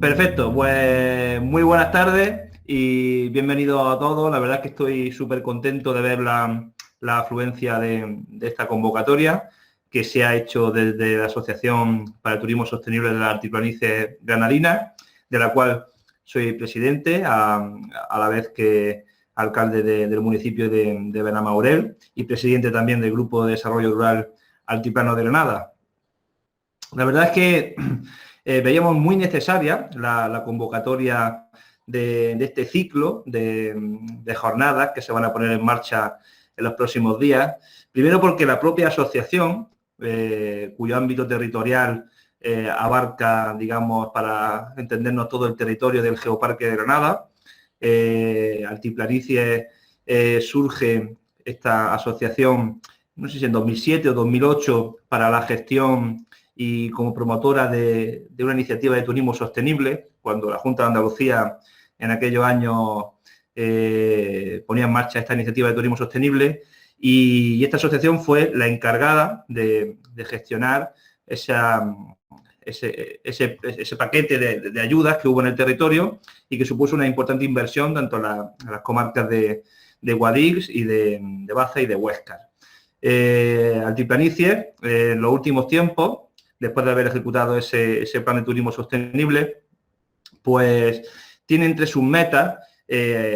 Perfecto, pues muy buenas tardes y bienvenidos a todos. La verdad es que estoy súper contento de ver la afluencia de esta convocatoria que se ha hecho desde la Asociación para el Turismo Sostenible de la Altiplanicie Granadina, de la cual soy presidente, a la vez que alcalde del municipio de Benamaurel y presidente también del Grupo de Desarrollo Rural Altiplano de Granada. La verdad es que veíamos muy necesaria la convocatoria de este ciclo de jornadas que se van a poner en marcha en los próximos días. Primero porque la propia asociación, cuyo ámbito territorial abarca, digamos, para entendernos todo el territorio del Geoparque de Granada, Altiplanicie, surge esta asociación, no sé si en 2007 o 2008, para la gestión y como promotora de una iniciativa de turismo sostenible, cuando la Junta de Andalucía en aquellos años ponía en marcha esta iniciativa de turismo sostenible, y esta asociación fue la encargada de gestionar ese paquete de ayudas que hubo en el territorio y que supuso una importante inversión tanto en las comarcas de Guadix y de Baza y de Huéscar. Altiplanicie, en los últimos tiempos, después de haber ejecutado ese plan de turismo sostenible, pues tiene entre sus metas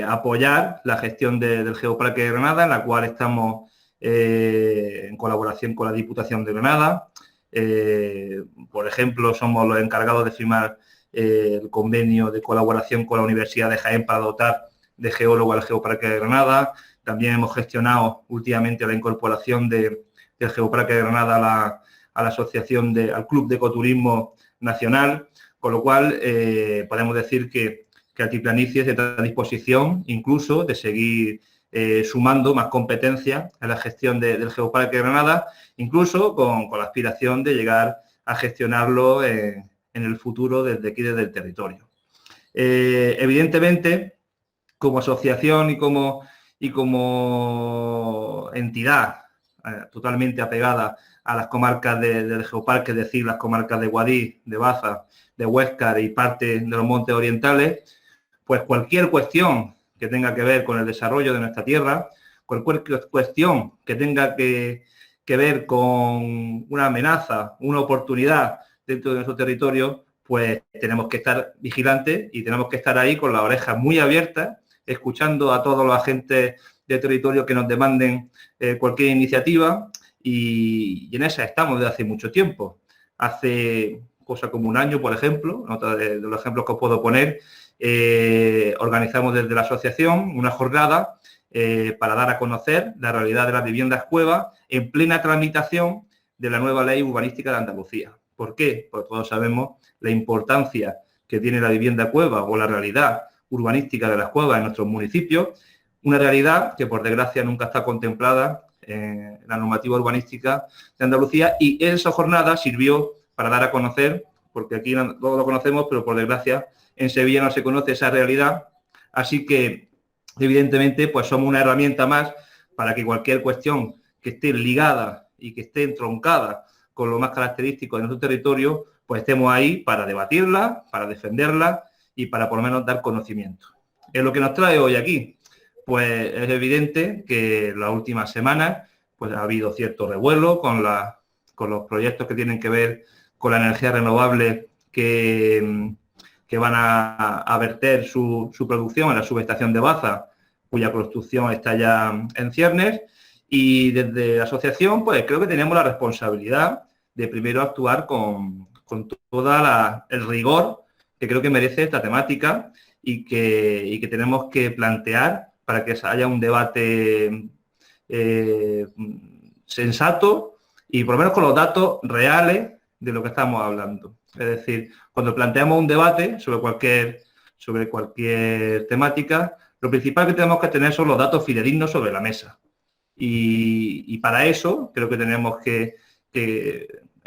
apoyar la gestión del Geoparque de Granada, en la cual estamos en colaboración con la Diputación de Granada. Por ejemplo, somos los encargados de firmar el convenio de colaboración con la Universidad de Jaén para dotar de geólogo al Geoparque de Granada. También hemos gestionado últimamente la incorporación del Geoparque de Granada a la asociación, al Club de Ecoturismo Nacional, con lo cual podemos decir que Altiplanicie está a disposición incluso de seguir sumando más competencias en la gestión del Geoparque de Granada, incluso con la aspiración de llegar a gestionarlo en el futuro desde aquí, desde el territorio. Evidentemente, como asociación y como entidad totalmente apegada a las comarcas del Geoparque, es decir, las comarcas de Guadix, de Baza, de Huéscar y parte de los montes orientales, pues cualquier cuestión que tenga que ver con el desarrollo de nuestra tierra, cualquier cuestión que tenga que ver con una amenaza, una oportunidad dentro de nuestro territorio, pues tenemos que estar vigilantes y tenemos que estar ahí con las orejas muy abiertas, escuchando a todos los agentes de territorio que nos demanden cualquier iniciativa, y en esa estamos desde hace mucho tiempo. Hace cosa como un año, por ejemplo, otro de los ejemplos que os puedo poner, organizamos desde la asociación una jornada para dar a conocer la realidad de las viviendas cuevas en plena tramitación de la nueva ley urbanística de Andalucía. ¿Por qué? Pues todos sabemos la importancia que tiene la vivienda cueva o la realidad urbanística de las cuevas en nuestros municipios, una realidad que por desgracia nunca está contemplada en la normativa urbanística de Andalucía, y esa jornada sirvió para dar a conocer, porque aquí todos lo conocemos, pero por desgracia en Sevilla no se conoce esa realidad, así que evidentemente pues somos una herramienta más para que cualquier cuestión que esté ligada y que esté entroncada con lo más característico de nuestro territorio, pues estemos ahí para debatirla, para defenderla y para por lo menos dar conocimiento. Es lo que nos trae hoy aquí. Pues es evidente que las últimas semanas pues ha habido cierto revuelo con los proyectos que tienen que ver con la energía renovable que van a verter su producción en la subestación de Baza, cuya construcción está ya en ciernes, y desde la asociación pues creo que tenemos la responsabilidad de primero actuar con todo el rigor que creo que merece esta temática y que tenemos que plantear para que haya un debate sensato y por lo menos con los datos reales de lo que estamos hablando. Es decir, cuando planteamos un debate sobre cualquier temática, lo principal que tenemos que tener son los datos fidedignos sobre la mesa. Y para eso creo que tenemos que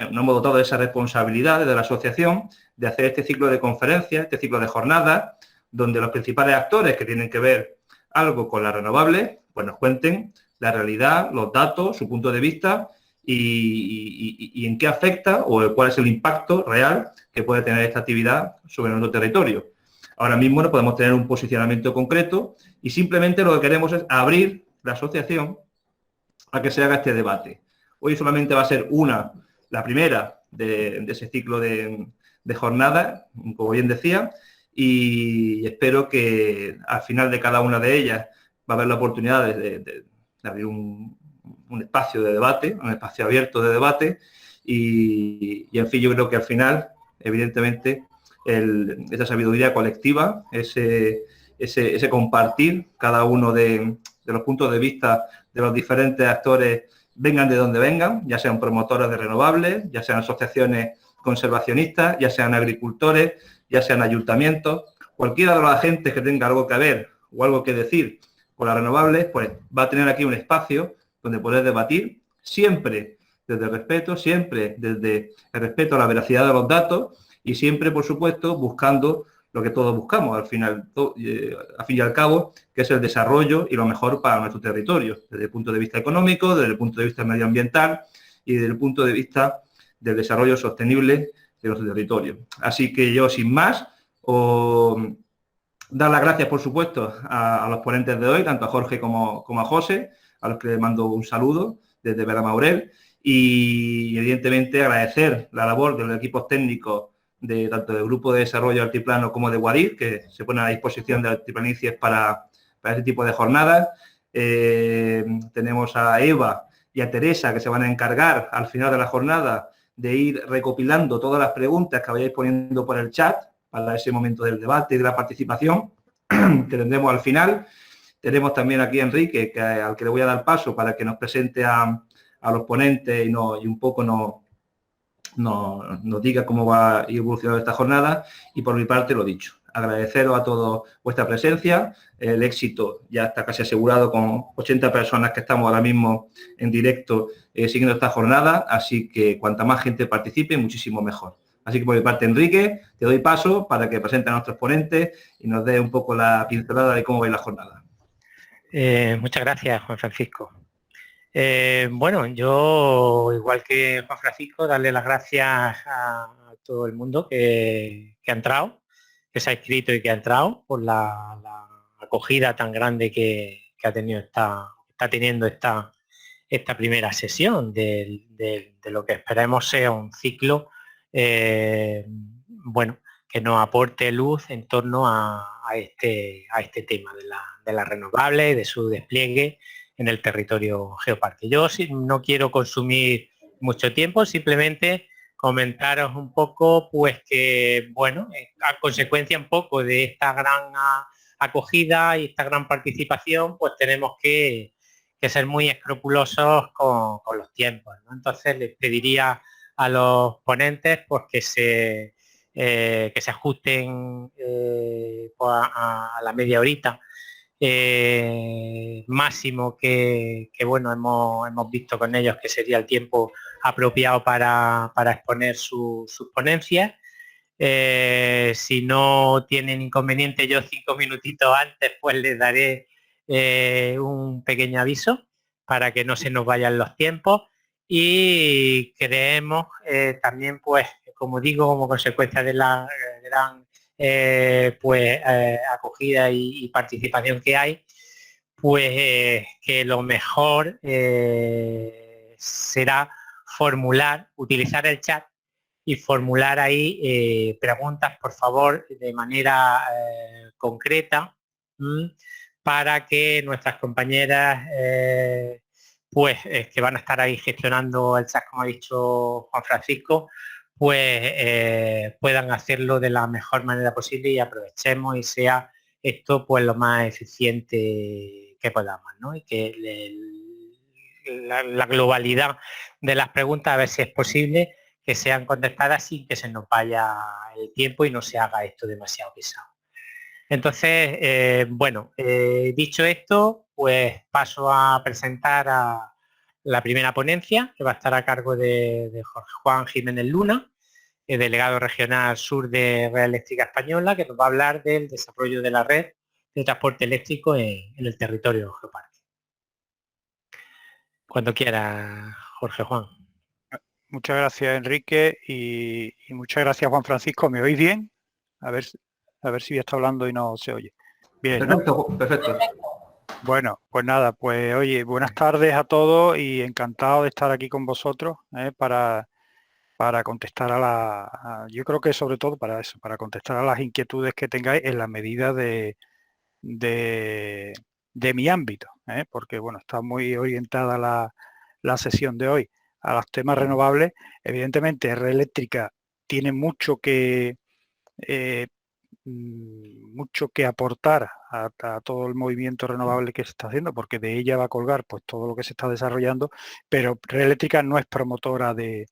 nos hemos dotado de esa responsabilidad desde la asociación de hacer este ciclo de conferencias, este ciclo de jornadas, donde los principales actores que tienen que ver algo con las renovables, pues nos cuenten la realidad, los datos, su punto de vista y en qué afecta o cuál es el impacto real que puede tener esta actividad sobre nuestro territorio. Ahora mismo no podemos tener un posicionamiento concreto y simplemente lo que queremos es abrir la asociación a que se haga este debate. Hoy solamente va a ser la primera de ese ciclo de jornadas, como bien decía, y espero que al final de cada una de ellas va a haber la oportunidad de abrir un espacio de debate, un espacio abierto de debate y en fin, yo creo que al final, evidentemente, esa sabiduría colectiva, ese compartir cada uno de los puntos de vista de los diferentes actores, vengan de donde vengan, ya sean promotoras de renovables, ya sean asociaciones conservacionistas, ya sean agricultores, ya sean ayuntamientos, cualquiera de los agentes que tenga algo que ver o algo que decir con las renovables, pues va a tener aquí un espacio donde poder debatir, siempre desde el respeto, siempre desde el respeto a la veracidad de los datos y siempre, por supuesto, buscando lo que todos buscamos, al final, al fin y al cabo, que es el desarrollo y lo mejor para nuestro territorio, desde el punto de vista económico, desde el punto de vista medioambiental y desde el punto de vista del desarrollo sostenible de nuestro territorio. Así que yo, sin más, dar las gracias, por supuesto, a los ponentes de hoy, tanto a Jorge como a José, a los que les mando un saludo desde Veramaurel y, evidentemente, agradecer la labor de los equipos técnicos tanto del Grupo de Desarrollo Altiplano como de Guadix, que se ponen a disposición de Altiplanicies para este tipo de jornadas. Tenemos a Eva y a Teresa, que se van a encargar al final de la jornada de ir recopilando todas las preguntas que vayáis poniendo por el chat para ese momento del debate y de la participación que tendremos al final. Tenemos también aquí a Enrique, al que le voy a dar paso para que nos presente a los ponentes y un poco nos diga cómo va a ir evolucionando esta jornada. Y por mi parte, lo dicho, agradeceros a todos vuestra presencia. El éxito ya está casi asegurado con 80 personas que estamos ahora mismo en directo siguiendo esta jornada, así que cuanta más gente participe, muchísimo mejor. Así que por mi parte, Enrique, te doy paso para que presenten a nuestros ponentes y nos dé un poco la pincelada de cómo va a ir la jornada. Muchas gracias, Juan Francisco. Bueno, yo, igual que Juan Francisco, darle las gracias a todo el mundo que ha entrado, que se ha inscrito y que ha entrado, por la acogida tan grande que ha tenido está teniendo esta primera sesión de lo que esperemos sea un ciclo bueno, que nos aporte luz en torno a este tema de la renovable y de su despliegue en el territorio geoparque. Yo no quiero consumir mucho tiempo, simplemente comentaros un poco, pues que, bueno, a consecuencia un poco de esta gran acogida y esta gran participación, pues tenemos que ser muy escrupulosos con los tiempos, ¿no? Entonces les pediría a los ponentes pues que se ajusten pues, a la media horita máximo que bueno, hemos visto con ellos que sería el tiempo apropiado para exponer sus ponencias. Si no tienen inconveniente, yo 5 minutitos antes pues les daré un pequeño aviso para que no se nos vayan los tiempos, y creemos también, pues como digo, como consecuencia de la gran acogida y participación que hay, pues que lo mejor será utilizar el chat y formular ahí preguntas, por favor, de manera concreta, para que nuestras compañeras que van a estar ahí gestionando el chat, como ha dicho Juan Francisco, pues puedan hacerlo de la mejor manera posible y aprovechemos y sea esto pues lo más eficiente que podamos, ¿no? Y que la globalidad de las preguntas, a ver si es posible que sean contestadas sin que se nos vaya el tiempo y no se haga esto demasiado pesado. Entonces, bueno, dicho esto, pues paso a presentar a la primera ponencia, que va a estar a cargo de Jorge Juan Jiménez Luna, delegado regional sur de Red Eléctrica Española, que nos va a hablar del desarrollo de la red de transporte eléctrico en el territorio geoparque. Cuando quiera, Jorge Juan. Muchas gracias, Enrique, y muchas gracias, Juan Francisco. ¿Me oís bien? A ver si ya está hablando y no se oye. Bien, ¿no? Perfecto, perfecto. Bueno, pues nada, pues oye, buenas tardes a todos y encantado de estar aquí con vosotros para contestar yo creo que sobre todo para eso, para contestar a las inquietudes que tengáis en la medida de, de mi ámbito, porque bueno, está muy orientada la sesión de hoy a los temas renovables. Evidentemente, Red Eléctrica tiene eh, mucho que aportar a todo el movimiento renovable que se está haciendo, porque de ella va a colgar pues todo lo que se está desarrollando, pero Red Eléctrica no es promotora de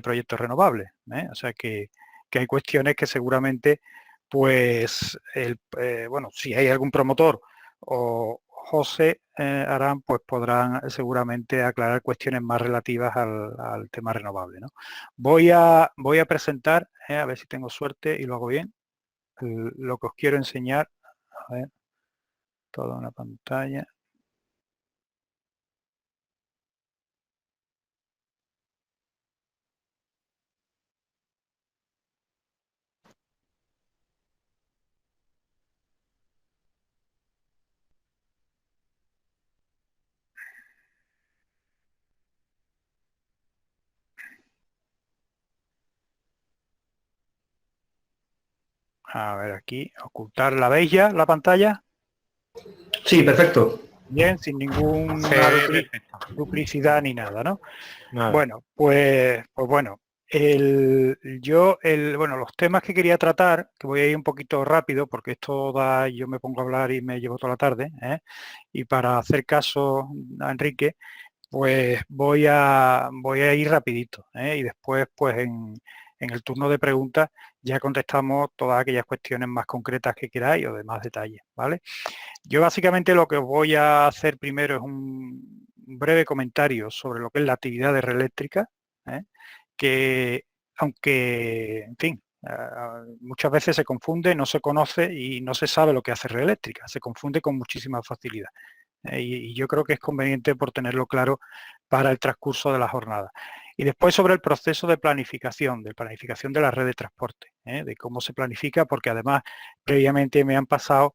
proyectos renovables, o sea que hay cuestiones que seguramente pues bueno, si hay algún promotor o José Arán, pues podrán seguramente aclarar cuestiones más relativas al tema renovable, ¿no? Voy a presentar, a ver si tengo suerte y lo hago bien, lo que os quiero enseñar. A ver, toda una pantalla. A ver aquí, ocultar. ¿La veis ya, la pantalla? Sí, perfecto. Bien, sin ninguna duplicidad ni nada, ¿no? Nada. Bueno, pues bueno, bueno, los temas que quería tratar, que voy a ir un poquito rápido, porque esto yo me pongo a hablar y me llevo toda la tarde, y para hacer caso a Enrique, pues voy a ir rapidito, y después, pues en el turno de preguntas ya contestamos todas aquellas cuestiones más concretas que queráis o de más detalles, ¿vale? Yo básicamente lo que os voy a hacer primero es un breve comentario sobre lo que es la actividad de red eléctrica, que aunque, en fin, muchas veces se confunde, no se conoce y no se sabe lo que hace red eléctrica, se confunde con muchísima facilidad. Y yo creo que es conveniente por tenerlo claro para el transcurso de la jornada. Y después sobre el proceso de planificación de la red de transporte, de cómo se planifica, porque además previamente me han pasado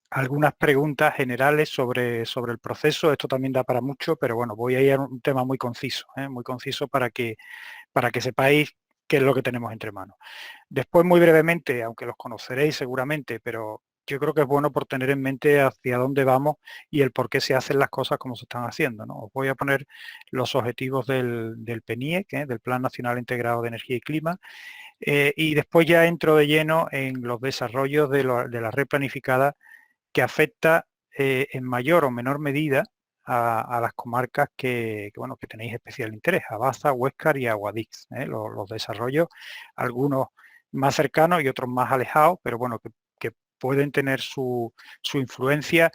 algunas preguntas generales sobre el proceso. Esto también da para mucho, pero bueno, voy a ir a un tema muy conciso para que sepáis qué es lo que tenemos entre manos. Después, muy brevemente, aunque los conoceréis seguramente, pero yo creo que es bueno por tener en mente hacia dónde vamos y el por qué se hacen las cosas como se están haciendo, ¿no? Os voy a poner los objetivos del PNIEC, del Plan Nacional Integrado de Energía y Clima, y después ya entro de lleno en los desarrollos de la red planificada que afecta en mayor o menor medida a las comarcas bueno, que tenéis especial interés, a Baza, Huéscar y a Guadix. Los desarrollos, algunos más cercanos y otros más alejados, pero bueno, que pueden tener su influencia.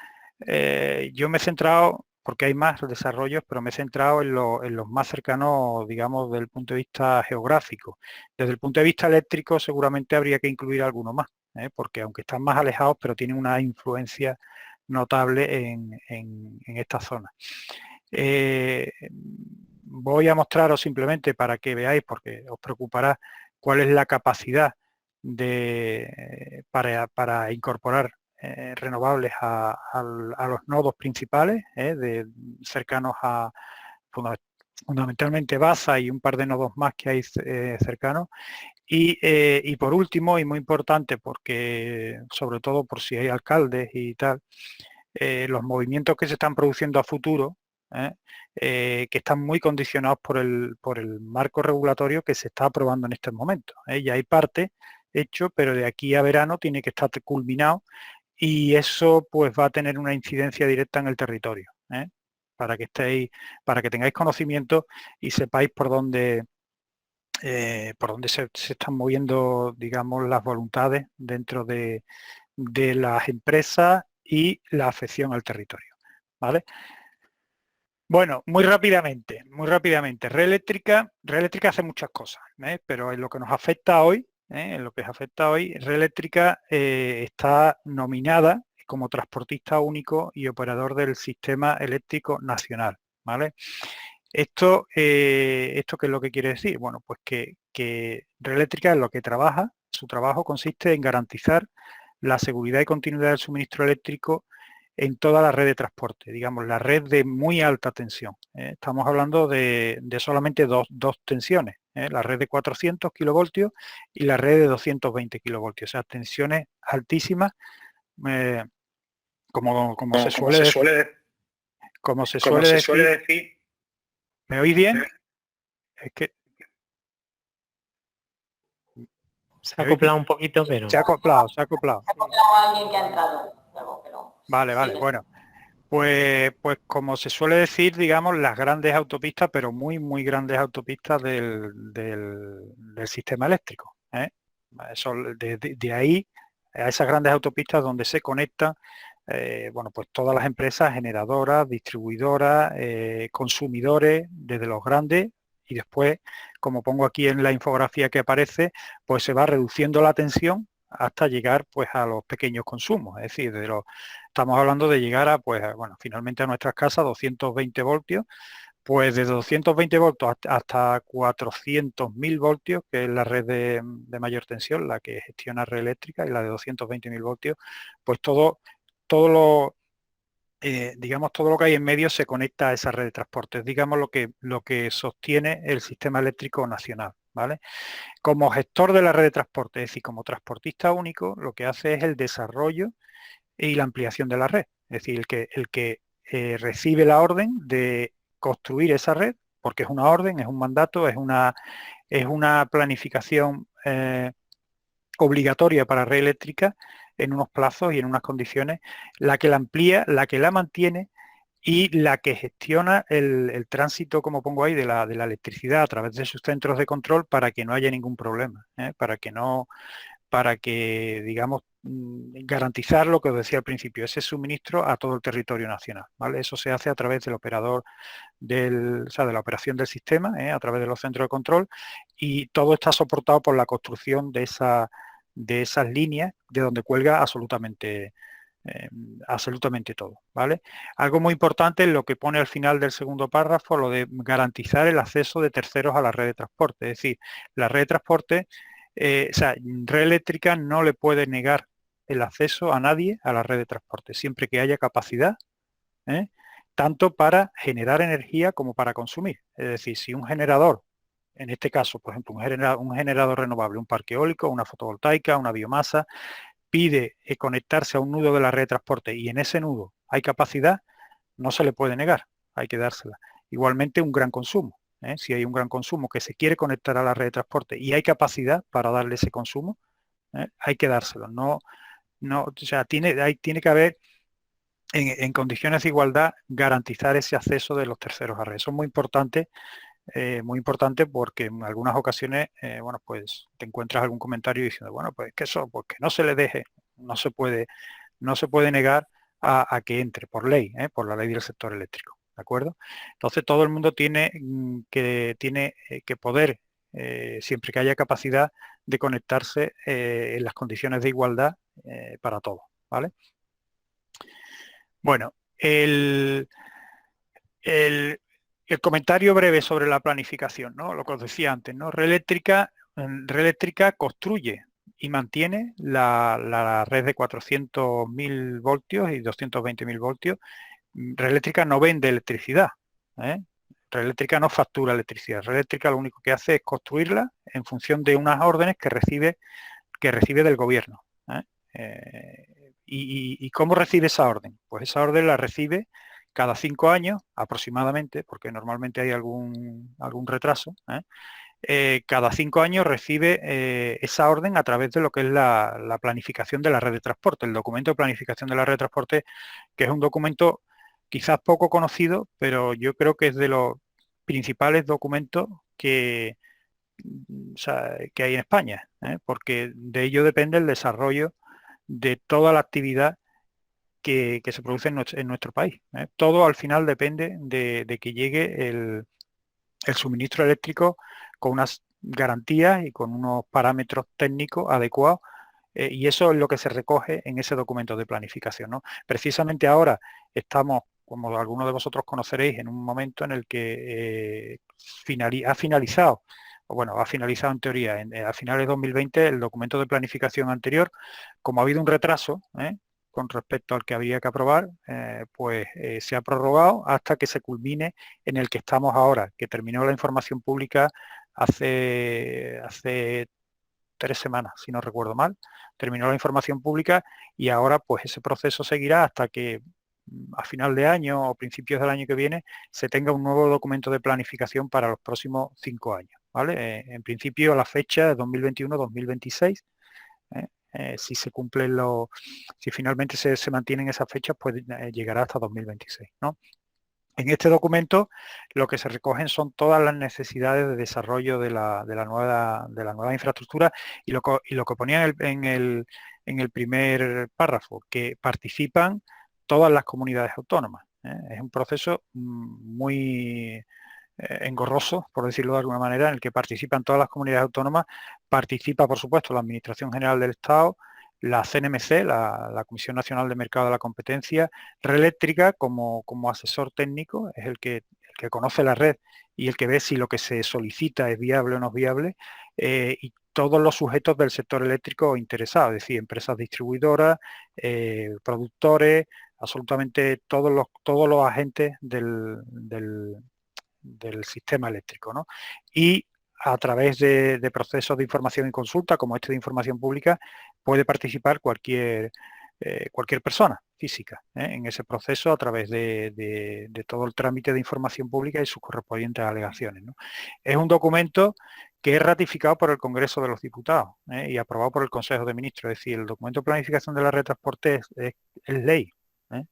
Yo me he centrado, porque hay más desarrollos, pero me he centrado en los más cercanos, digamos, desde el punto de vista geográfico. Desde el punto de vista eléctrico seguramente habría que incluir alguno más, porque aunque están más alejados, pero tienen una influencia notable en esta zona. Voy a mostraros simplemente para que veáis, porque os preocupará, cuál es la capacidad para incorporar renovables a los nodos principales, cercanos a fundamentalmente Baza y un par de nodos más que hay cercanos. Y por último, y muy importante, porque sobre todo por si hay alcaldes y tal, los movimientos que se están produciendo a futuro, que están muy condicionados por el marco regulatorio que se está aprobando en estos momentos. Ya hay parte hecho, pero de aquí a verano tiene que estar culminado y eso pues va a tener una incidencia directa en el territorio, para que tengáis conocimiento y sepáis por dónde se están moviendo, digamos, las voluntades dentro de las empresas y la afección al territorio, ¿vale? Bueno, muy rápidamente, Red Eléctrica hace muchas cosas, pero en lo que nos afecta hoy, Red Eléctrica está nominada como transportista único y operador del sistema eléctrico nacional, ¿vale? ¿Esto qué es lo que quiere decir? Bueno, pues que Red Eléctrica en lo que trabaja, su trabajo consiste en garantizar la seguridad y continuidad del suministro eléctrico en toda la red de transporte, digamos, la red de muy alta tensión. Estamos hablando de solamente dos tensiones, la red de 400 kilovoltios y la red de 220 kilovoltios, o sea, tensiones altísimas, eh, como se suele decir. ¿Me oís bien? Es que Se ha acoplado un poquito, pero... se ha acoplado. Se ha acoplado alguien que ha entrado. Pero... Vale, bueno. Pues como se suele decir, digamos, las grandes autopistas, pero muy, muy grandes autopistas del sistema eléctrico. Eso, de ahí a esas grandes autopistas donde se conectan, bueno, pues todas las empresas generadoras, distribuidoras, consumidores, desde los grandes, y después, como pongo aquí en la infografía que aparece, pues se va reduciendo la tensión hasta llegar pues a los pequeños consumos, es decir, estamos hablando de llegar a, pues, bueno, finalmente a nuestras casas 220 voltios, pues desde 220 voltios hasta 400.000 voltios, que es la red de mayor tensión, la que gestiona Red Eléctrica, y la de 220.000 voltios, pues digamos, todo lo que hay en medio se conecta a esa red de transportes, digamos lo que sostiene el sistema eléctrico nacional, ¿vale? Como gestor de la red de transporte, es decir, como transportista único, lo que hace es el desarrollo y la ampliación de la red. Es decir, el que recibe la orden de construir esa red, porque es una orden, es un mandato, es una planificación obligatoria para red eléctrica en unos plazos y en unas condiciones, la que la amplía, la que la mantiene y la que gestiona el tránsito, como pongo ahí, de la electricidad a través de sus centros de control para que no haya ningún problema, para que, digamos, garantizar lo que os decía al principio, ese suministro a todo el territorio nacional, ¿vale? Eso se hace a través del operador de la operación del sistema, a través de los centros de control, y todo está soportado por la construcción de esas líneas de donde cuelga absolutamente todo, ¿vale? Algo muy importante es lo que pone al final del segundo párrafo, lo de garantizar el acceso de terceros a la red de transporte. Es decir, la red de transporte, Red Eléctrica no le puede negar el acceso a nadie a la red de transporte, siempre que haya capacidad, tanto para generar energía como para consumir. Es decir, si un generador, en este caso, por ejemplo, un generador renovable, un parque eólico, una fotovoltaica, una biomasa, pide conectarse a un nudo de la red de transporte y en ese nudo hay capacidad, no se le puede negar, hay que dársela. Igualmente un gran consumo. Si hay un gran consumo que se quiere conectar a la red de transporte y hay capacidad para darle ese consumo, hay que dárselo. O sea, tiene que haber en condiciones de igualdad garantizar ese acceso de los terceros a red. Eso es muy importante porque en algunas ocasiones, bueno, pues te encuentras algún comentario diciendo, bueno, pues que eso, pues que no se le deje, no se puede negar a que entre por ley, por la ley del sector eléctrico, ¿de acuerdo? Entonces todo el mundo tiene que poder, siempre que haya capacidad, de conectarse en las condiciones de igualdad para todos, ¿vale? Bueno, el comentario breve sobre la planificación, ¿no? Lo que os decía antes, ¿no? Red Eléctrica construye y mantiene la red de 400.000 voltios y 220.000 voltios. Red Eléctrica no vende electricidad, Red Eléctrica no factura electricidad. Red Eléctrica lo único que hace es construirla en función de unas órdenes que recibe del gobierno. ¿Y cómo recibe esa orden? Pues esa orden la recibe cada 5 años aproximadamente, porque normalmente hay algún retraso, cada 5 años recibe esa orden a través de lo que es la planificación de la red de transporte, el documento de planificación de la red de transporte, que es un documento quizás poco conocido, pero yo creo que es de los principales documentos que hay en España, porque de ello depende el desarrollo de toda la actividad que se produce en nuestro país. Todo al final depende de que llegue el suministro eléctrico con unas garantías y con unos parámetros técnicos adecuados, y eso es lo que se recoge en ese documento de planificación, ¿no? Precisamente ahora estamos como algunos de vosotros conoceréis, en un momento en el que ha finalizado en teoría, a finales de 2020, el documento de planificación anterior. Como ha habido un retraso con respecto al que habría que aprobar, pues se ha prorrogado hasta que se culmine en el que estamos ahora, que terminó la información pública hace 3 semanas, si no recuerdo mal. Terminó la información pública y ahora pues ese proceso seguirá hasta que a final de año o principios del año que viene se tenga un nuevo documento de planificación para los próximos 5 años, ¿vale? En principio la fecha es 2021-2026. Si se cumplen si finalmente se mantienen esas fechas, pues llegará hasta 2026, ¿no? En este documento lo que se recogen son todas las necesidades de desarrollo de la nueva infraestructura, y lo que ponía en el primer párrafo, que participan todas las comunidades autónomas. Es un proceso muy engorroso, por decirlo de alguna manera, en el que participan todas las comunidades autónomas. Participa, por supuesto, la Administración General del Estado, la CNMC, la Comisión Nacional de Mercado de la Competencia, Red Eléctrica como asesor técnico, es el que conoce la red y el que ve si lo que se solicita es viable o no es viable, y todos los sujetos del sector eléctrico interesados, es decir, empresas distribuidoras, productores, absolutamente todos los agentes del sistema eléctrico, ¿no? Y a través de procesos de información y consulta, como este de información pública, puede participar cualquier persona física en ese proceso a través de todo el trámite de información pública y sus correspondientes alegaciones, ¿no? Es un documento que es ratificado por el Congreso de los Diputados y aprobado por el Consejo de Ministros. Es decir, el documento de planificación de la red de transporte es ley.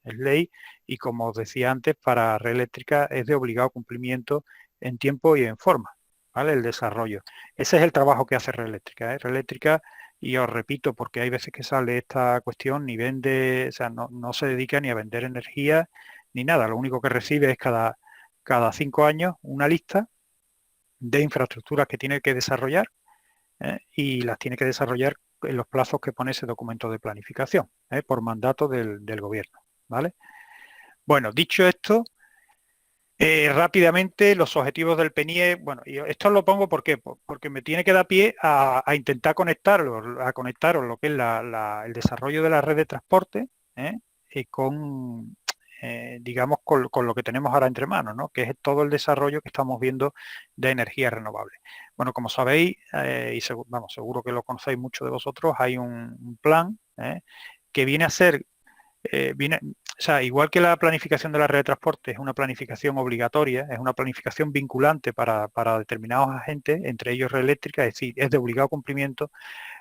Es ley, y como os decía antes, para Red Eléctrica es de obligado cumplimiento en tiempo y en forma, ¿vale? El desarrollo. Ese es el trabajo que hace Red Eléctrica. Red Eléctrica, y os repito, porque hay veces que sale esta cuestión, ni vende, o sea, no se dedica ni a vender energía ni nada. Lo único que recibe es cada 5 años una lista de infraestructuras que tiene que desarrollar, y las tiene que desarrollar en los plazos que pone ese documento de planificación, por mandato del gobierno, ¿vale? Bueno, dicho esto, rápidamente los objetivos del PNIE. Bueno, y esto lo pongo porque me tiene que dar pie a intentar conectaros lo que es el desarrollo de la red de transporte con, digamos, con lo que tenemos ahora entre manos, ¿no? Que es todo el desarrollo que estamos viendo de energías renovables. Bueno, como sabéis, y seguro que lo conocéis muchos de vosotros, hay un plan que viene a ser, o sea, igual que la planificación de la red de transporte es una planificación obligatoria, es una planificación vinculante para determinados agentes, entre ellos Red Eléctrica, es decir, es de obligado cumplimiento.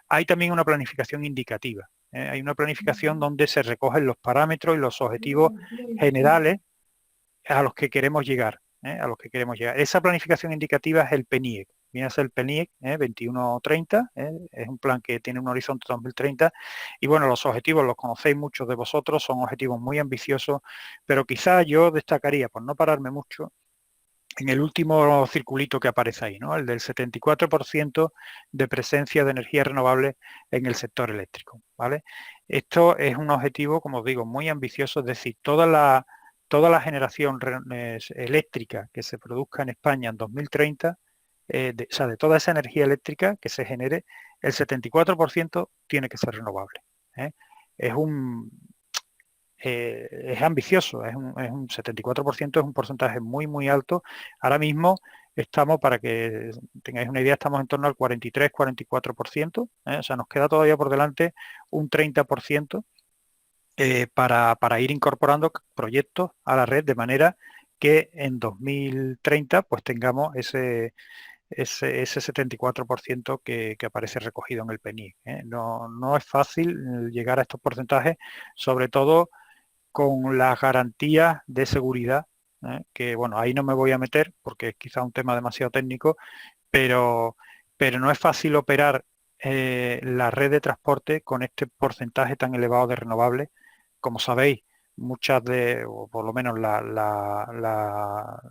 Hay también una planificación indicativa. Hay una planificación donde se recogen los parámetros y los objetivos generales a los que queremos llegar. Esa planificación indicativa es el PNIEC. Viene a ser el PNIEC 2130, es un plan que tiene un horizonte 2030, y bueno, los objetivos los conocéis muchos de vosotros, son objetivos muy ambiciosos, pero quizá yo destacaría, por no pararme mucho, en el último circulito que aparece ahí, ¿no? El del 74% de presencia de energía renovable en el sector eléctrico, ¿vale? Esto es un objetivo, como os digo, muy ambicioso, es decir, toda la generación eléctrica que se produzca en España en 2030, o sea, de toda esa energía eléctrica que se genere, el 74% tiene que ser renovable. Es ambicioso, es un 74%, es un porcentaje muy, muy alto. Ahora mismo estamos, para que tengáis una idea, estamos en torno al 43-44%, o sea, nos queda todavía por delante un 30% para ir incorporando proyectos a la red, de manera que en 2030 pues tengamos ese 74% que aparece recogido en el PNIEC. No es fácil llegar a estos porcentajes, sobre todo con las garantías de seguridad, que bueno, ahí no me voy a meter porque es quizá un tema demasiado técnico, pero no es fácil operar la red de transporte con este porcentaje tan elevado de renovables. Como sabéis, o por lo menos las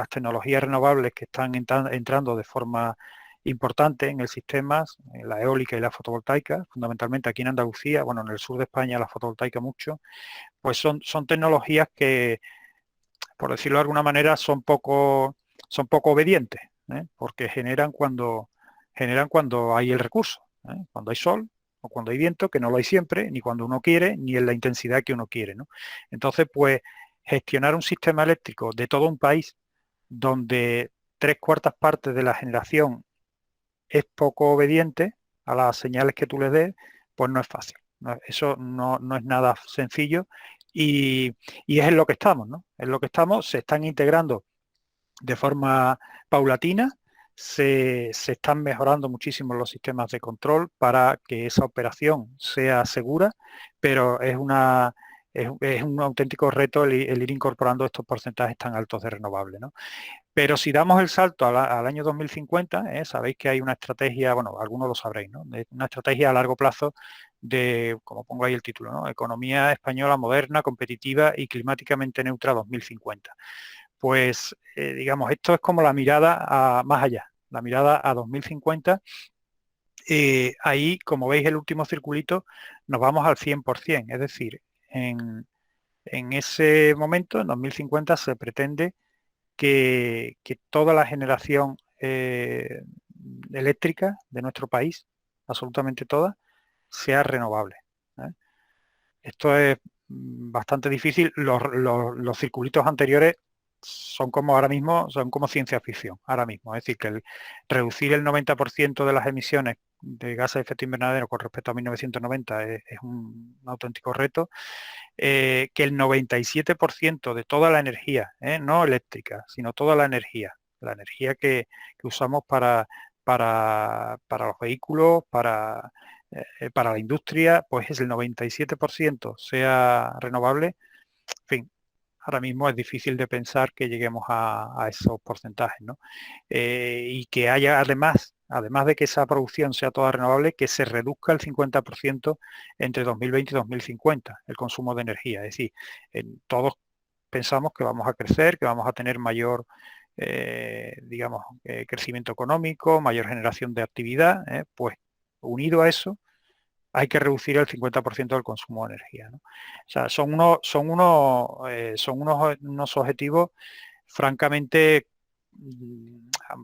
tecnologías renovables que están entrando de forma importante en el sistema, la eólica y la fotovoltaica, fundamentalmente aquí en Andalucía, bueno, en el sur de España la fotovoltaica mucho, pues son tecnologías que, por decirlo de alguna manera, son poco obedientes, porque generan cuando hay el recurso, cuando hay sol o cuando hay viento, que no lo hay siempre, ni cuando uno quiere, ni en la intensidad que uno quiere, ¿no? Entonces, pues, gestionar un sistema eléctrico de todo un país donde 3/4 partes de la generación es poco obediente a las señales que tú le des, pues no es fácil. Eso no es nada sencillo y es en lo que estamos, ¿no? En lo que estamos, se están integrando de forma paulatina, se están mejorando muchísimo los sistemas de control para que esa operación sea segura, pero es un auténtico reto el ir incorporando estos porcentajes tan altos de renovables, ¿no? Pero si damos el salto al año 2050, sabéis que hay una estrategia, bueno, algunos lo sabréis, ¿no? Una estrategia a largo plazo de, como pongo ahí el título, ¿no? Economía española moderna, competitiva y climáticamente neutra 2050. Pues, digamos, esto es como la mirada más allá, la mirada a 2050. Ahí, como veis, el último circulito, nos vamos al 100%, es decir, en ese momento, en 2050, se pretende que toda la generación eléctrica de nuestro país, absolutamente toda, sea renovable, ¿eh? Esto es bastante difícil. Los circulitos anteriores son como ahora mismo, son como ciencia ficción, ahora mismo. Es decir, que reducir el 90% de las emisiones de gases de efecto invernadero con respecto a 1990 es un auténtico reto. Que el 97% de toda la energía, no eléctrica, sino toda la energía que usamos para los vehículos, para la industria, pues es el 97% sea renovable. En fin, ahora mismo es difícil de pensar que lleguemos a esos porcentajes, ¿no? Y que haya además de que esa producción sea toda renovable, que se reduzca el 50% entre 2020 y 2050 el consumo de energía. Es decir, todos pensamos que vamos a crecer, que vamos a tener mayor, digamos, crecimiento económico, mayor generación de actividad, pues unido a eso, hay que reducir el 50% del consumo de energía, ¿no? O sea, son unos objetivos francamente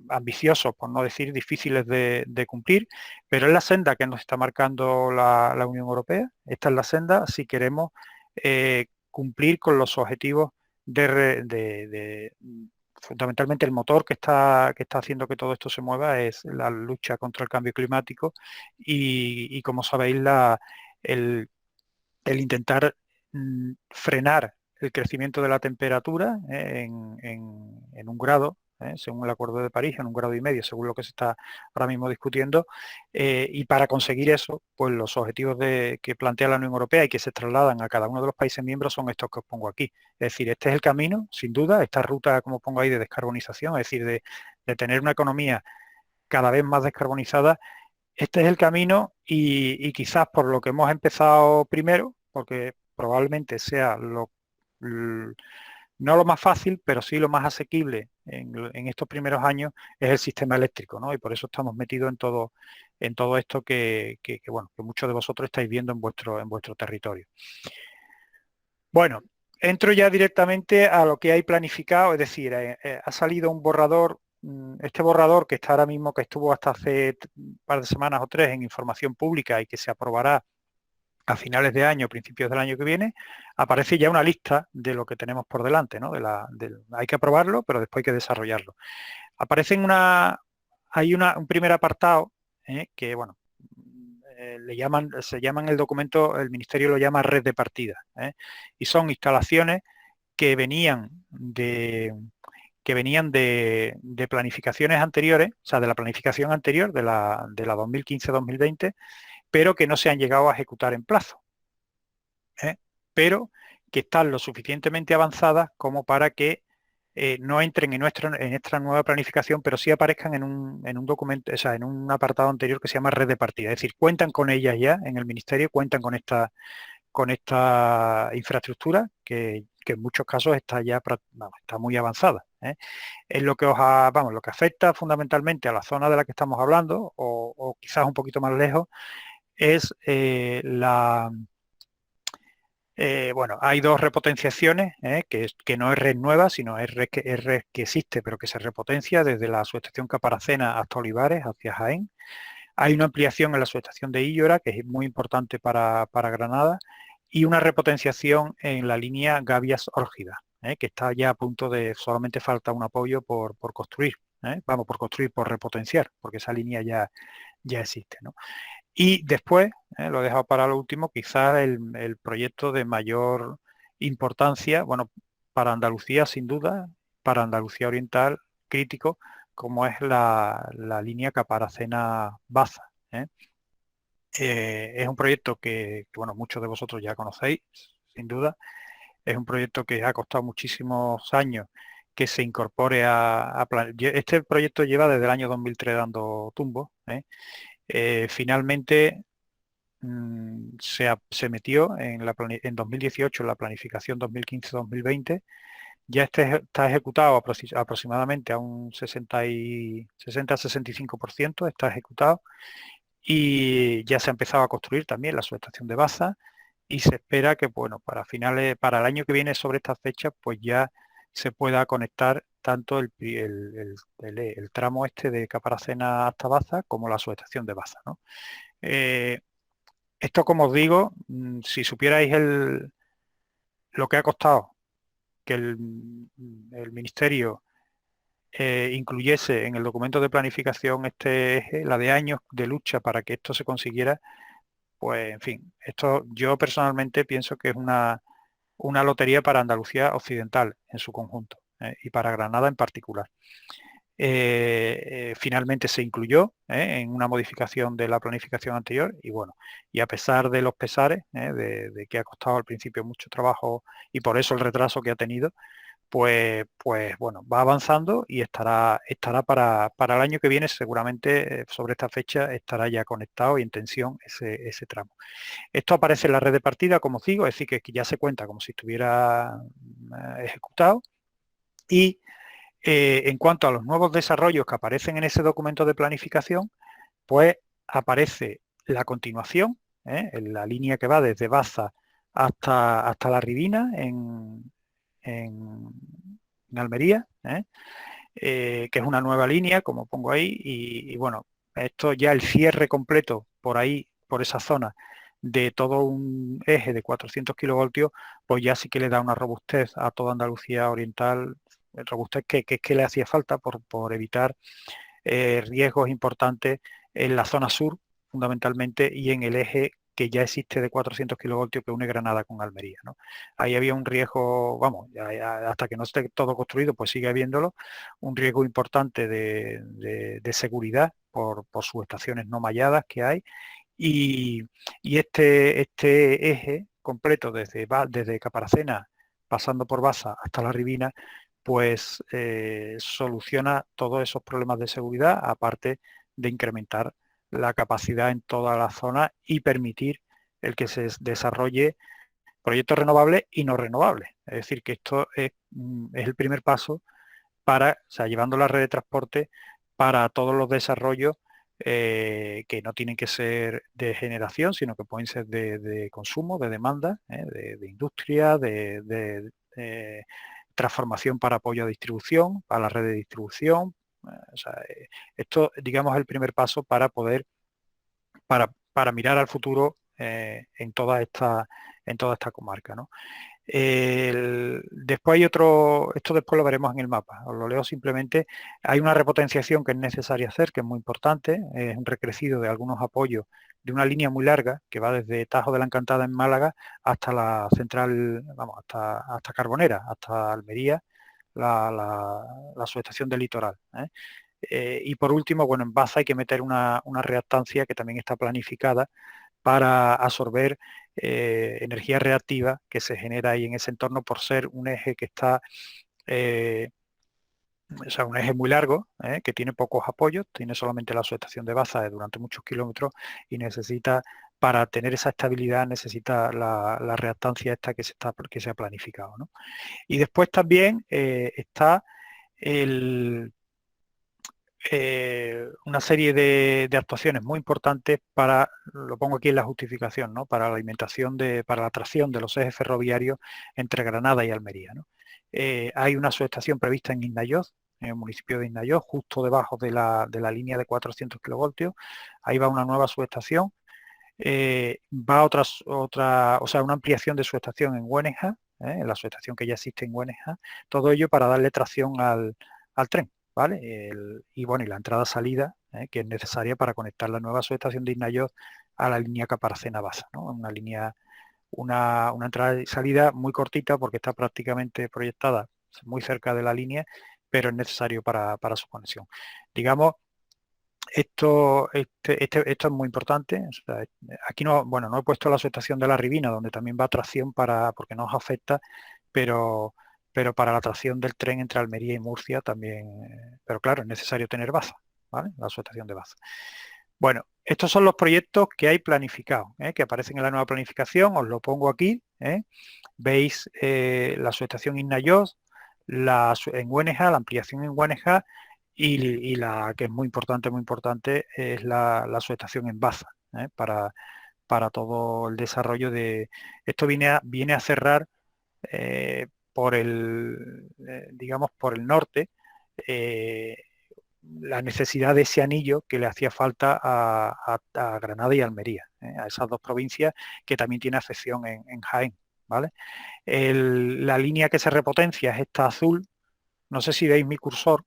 ambiciosos, por no decir difíciles de cumplir, pero es la senda que nos está marcando la Unión Europea. Esta es la senda si queremos cumplir con los objetivos fundamentalmente el motor que está haciendo que todo esto se mueva es la lucha contra el cambio climático y como sabéis, el intentar frenar el crecimiento de la temperatura en 1 grado, según el Acuerdo de París, en 1,5 grados, según lo que se está ahora mismo discutiendo, y para conseguir eso, pues los objetivos que plantea la Unión Europea y que se trasladan a cada uno de los países miembros son estos que os pongo aquí. Es decir, este es el camino, sin duda, esta ruta, como pongo ahí, de descarbonización, es decir, de tener una economía cada vez más descarbonizada. Este es el camino y quizás por lo que hemos empezado primero, porque probablemente sea no lo más fácil, pero sí lo más asequible en estos primeros años, es el sistema eléctrico, ¿no? Y por eso estamos metidos en todo esto bueno, que muchos de vosotros estáis viendo en vuestro territorio. Bueno, entro ya directamente a lo que hay planificado, es decir, ha salido un borrador. Este borrador que está ahora mismo, que estuvo hasta hace un par de semanas o 3 en información pública y que se aprobará a finales de año, principios del año que viene, aparece ya una lista de lo que tenemos por delante, ¿no? Hay que aprobarlo, pero después hay que desarrollarlo. Aparece hay un primer apartado que, bueno, se llaman el documento, el Ministerio lo llama red de partida, y son instalaciones que venían de planificaciones anteriores, o sea, de la planificación anterior, de la 2015-2020, pero que no se han llegado a ejecutar en plazo, pero que están lo suficientemente avanzadas como para que no entren en esta nueva planificación, pero sí aparezcan en un documento, o sea, en un apartado anterior que se llama red de partida. Es decir, cuentan con ellas ya en el Ministerio, cuentan con esta infraestructura que en muchos casos está ya está muy avanzada. Es lo que lo que afecta fundamentalmente a la zona de la que estamos hablando, o quizás un poquito más lejos, es Bueno, hay dos repotenciaciones, que no es red nueva, sino es red que existe, pero que se repotencia desde la subestación Caparacena hasta Olivares, hacia Jaén. Hay una ampliación en la subestación de Illora, que es muy importante para Granada, y una repotenciación en la línea Gavias-Órgida, que está ya a punto de, solamente falta un apoyo por construir, vamos, por construir, por repotenciar, porque esa línea ya existe, ¿no? Y después, lo he dejado para lo último, quizás el proyecto de mayor importancia, bueno, para Andalucía sin duda, para Andalucía Oriental crítico, como es la línea Caparacena-Baza. Es un proyecto bueno, muchos de vosotros ya conocéis, sin duda. Es un proyecto que ha costado muchísimos años que se incorpore Este proyecto lleva desde el año 2003 dando tumbos. Finalmente se metió en 2018 en la planificación 2015-2020. Ya está ejecutado aproximadamente a un 60-65%, está ejecutado, y ya se ha empezado a construir también la subestación de Baza, y se espera que, bueno, para el año que viene, sobre estas fechas, pues ya se pueda conectar tanto el tramo este de Caparacena hasta Baza como la subestación de Baza, ¿no? Esto, como os digo, si supierais lo que ha costado que el Ministerio incluyese en el documento de planificación este eje, la de años de lucha para que esto se consiguiera, pues en fin, esto yo personalmente pienso que es una lotería para Andalucía Occidental en su conjunto, y para Granada en particular. Finalmente se incluyó en una modificación de la planificación anterior, y bueno, y a pesar de los pesares, de que ha costado al principio mucho trabajo y por eso el retraso que ha tenido, pues bueno, va avanzando y estará para el año que viene, seguramente sobre esta fecha estará ya conectado y en tensión ese tramo. Esto aparece en la red de partida, como os digo, es decir, que ya se cuenta como si estuviera ejecutado. Y en cuanto a los nuevos desarrollos que aparecen en ese documento de planificación, pues aparece la continuación, en la línea que va desde Baza hasta La Ribina, en Almería, que es una nueva línea, como pongo ahí, y bueno, esto ya el cierre completo por ahí, por esa zona, de todo un eje de 400 kilovoltios, pues ya sí que le da una robustez a toda Andalucía Oriental, robustez que le hacía falta por evitar riesgos importantes en la zona sur, fundamentalmente, y en el eje que ya existe de 400 kilovoltios que une Granada con Almería, ¿no? Ahí había un riesgo, vamos, hasta que no esté todo construido, pues sigue habiéndolo, un riesgo importante de seguridad por subestaciones no malladas que hay, y este eje completo desde Caparacena, pasando por Baza hasta La Ribina, pues soluciona todos esos problemas de seguridad, aparte de incrementar la capacidad en toda la zona y permitir el que se desarrolle proyectos renovables y no renovables. Es decir, que esto es el primer paso para, o sea, llevando la red de transporte para todos los desarrollos que no tienen que ser de generación, sino que pueden ser de consumo, de demanda, de industria, de transformación para apoyo a distribución, para la red de distribución. O sea, esto, digamos, es el primer paso para poder, para mirar al futuro en toda esta comarca, ¿no? Después hay esto después lo veremos en el mapa, os lo leo simplemente. Hay una repotenciación que es necesaria hacer, que es muy importante, es un recrecido de algunos apoyos de una línea muy larga que va desde Tajo de la Encantada en Málaga hasta la central, vamos, hasta Carbonera, hasta Almería, la subestación del Litoral. Y por último, bueno, en Baza hay que meter una reactancia que también está planificada para absorber energía reactiva que se genera ahí en ese entorno por ser un eje que está, o sea, un eje muy largo, que tiene pocos apoyos, tiene solamente la subestación de Baza durante muchos kilómetros y necesita, para tener esa estabilidad, necesita la reactancia esta que se ha planificado, ¿no? Y después también está una serie de actuaciones muy importantes para, lo pongo aquí en la justificación, ¿no? Para la alimentación, para la tracción de los ejes ferroviarios entre Granada y Almería, ¿no? Hay una subestación prevista en Indayoz, en el municipio de Indayoz, justo debajo de la línea de 400 kilovoltios. Ahí va una nueva subestación. Va una ampliación de subestación en Güeneja, en la subestación que ya existe en Güeneja, todo ello para darle tracción al tren, ¿vale? Y la entrada-salida, que es necesaria para conectar la nueva subestación de Indayoz a la línea Caparacena-Baza, ¿no? Una línea, una entrada y salida muy cortita porque está prácticamente proyectada muy cerca de la línea, pero es necesario para su conexión. Digamos, esto es muy importante. O sea, aquí no he puesto la subestación de la Ribina, donde también va tracción porque nos afecta, pero para la tracción del tren entre Almería y Murcia también, pero claro, es necesario tener Baza, ¿vale? La subestación de Baza. Bueno, estos son los proyectos que hay planificados, que aparecen en la nueva planificación, os lo pongo aquí, veis la subestación Indayoz, en Güeneja, la ampliación en Güeneja, y la que es muy importante, es la subestación en Baza, para todo el desarrollo de... Esto viene a cerrar digamos, por el norte, la necesidad de ese anillo que le hacía falta a Granada y Almería, a esas dos provincias que también tiene afección en Jaén, ¿vale? La línea que se repotencia es esta azul, no sé si veis mi cursor,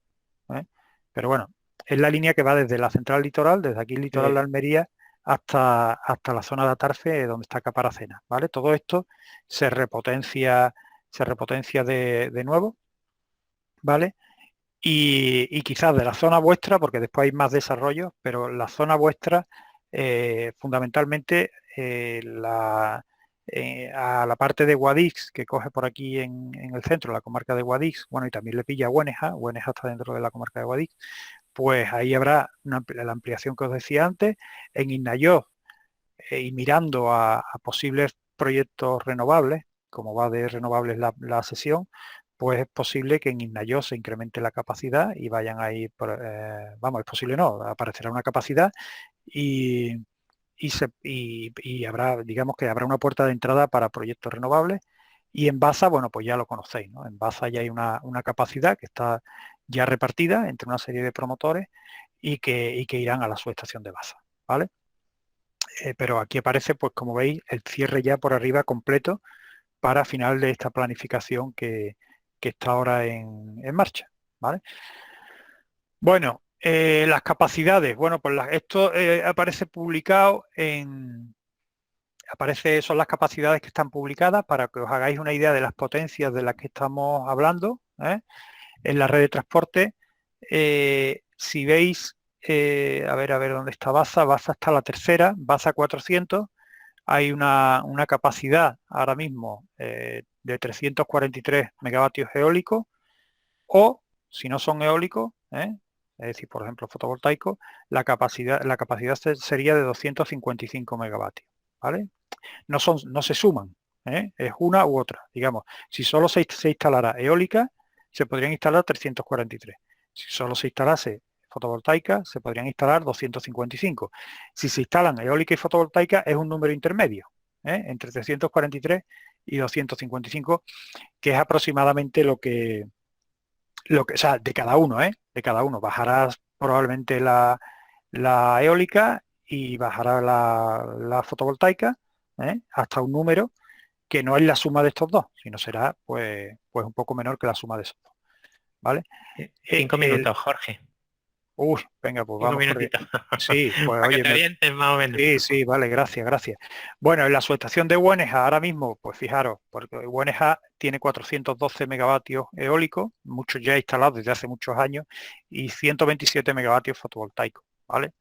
pero bueno, es la línea que va desde la central litoral, desde aquí el litoral de Almería, hasta la zona de Atarfe, donde está Caparacena, ¿vale? Todo esto se repotencia de nuevo, ¿vale? Y quizás de la zona vuestra, porque después hay más desarrollos, pero la zona vuestra, fundamentalmente, a la parte de Guadix, que coge por aquí en el centro, la comarca de Guadix, bueno, y también le pilla Güeneja está dentro de la comarca de Guadix, pues ahí habrá la ampliación que os decía antes. En Indayoz, y mirando a posibles proyectos renovables, como va de renovables la sesión, pues es posible que en Indayoz se incremente la capacidad y vayan a ir, es posible no, aparecerá una capacidad y habrá, digamos que habrá una puerta de entrada para proyectos renovables. Y en Baza, bueno, pues ya lo conocéis, ¿no? En Baza ya hay una capacidad que está ya repartida entre una serie de promotores y que irán a la subestación de Baza, ¿vale? Pero aquí aparece, pues como veis, el cierre ya por arriba completo para final de esta planificación que está ahora en marcha, ¿vale? Bueno, las capacidades, bueno, pues esto aparece publicado son las capacidades que están publicadas para que os hagáis una idea de las potencias de las que estamos hablando, en la red de transporte. Si veis, a ver dónde está Baza. Baza está la tercera, Baza 400. Hay una capacidad ahora mismo de 343 megavatios eólicos, o si no son eólicos, es decir, por ejemplo, fotovoltaicos, la capacidad sería de 255 megavatios, ¿vale? No se suman, es una u otra. Digamos, si solo se instalara eólica, se podrían instalar 343. Si solo se instalase fotovoltaica, se podrían instalar 255. Si se instalan eólica y fotovoltaica, es un número intermedio, entre 343 y 255, que es aproximadamente lo que o sea, de cada uno, de cada uno. Bajará probablemente la eólica y bajará la fotovoltaica, hasta un número que no es la suma de estos dos, sino será pues un poco menor que la suma de esos dos, ¿vale? 5 minutos, Jorge. Uy, venga, pues 5 vamos. minutitos. Sí, pues Para oye, que te orientes más o menos. Sí, vale, gracias. Bueno, en la subestación de Güeneja ahora mismo, pues fijaros, porque Güeneja tiene 412 megavatios eólicos, muchos ya instalados desde hace muchos años, y 127 megavatios fotovoltaicos, ¿vale?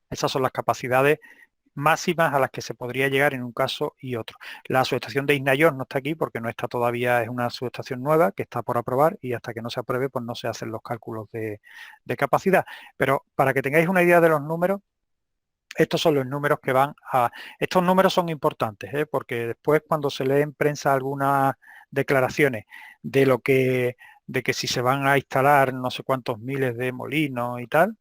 Esas son las capacidades máximas a las que se podría llegar en un caso y otro. La subestación de Indayoz no está aquí porque no está todavía, es una subestación nueva que está por aprobar, y hasta que no se apruebe pues no se hacen los cálculos de capacidad. Pero para que tengáis una idea de los números, estos son los números que van a... Estos números son importantes, porque después cuando se lee en prensa algunas declaraciones de que si se van a instalar no sé cuántos miles de molinos y tal,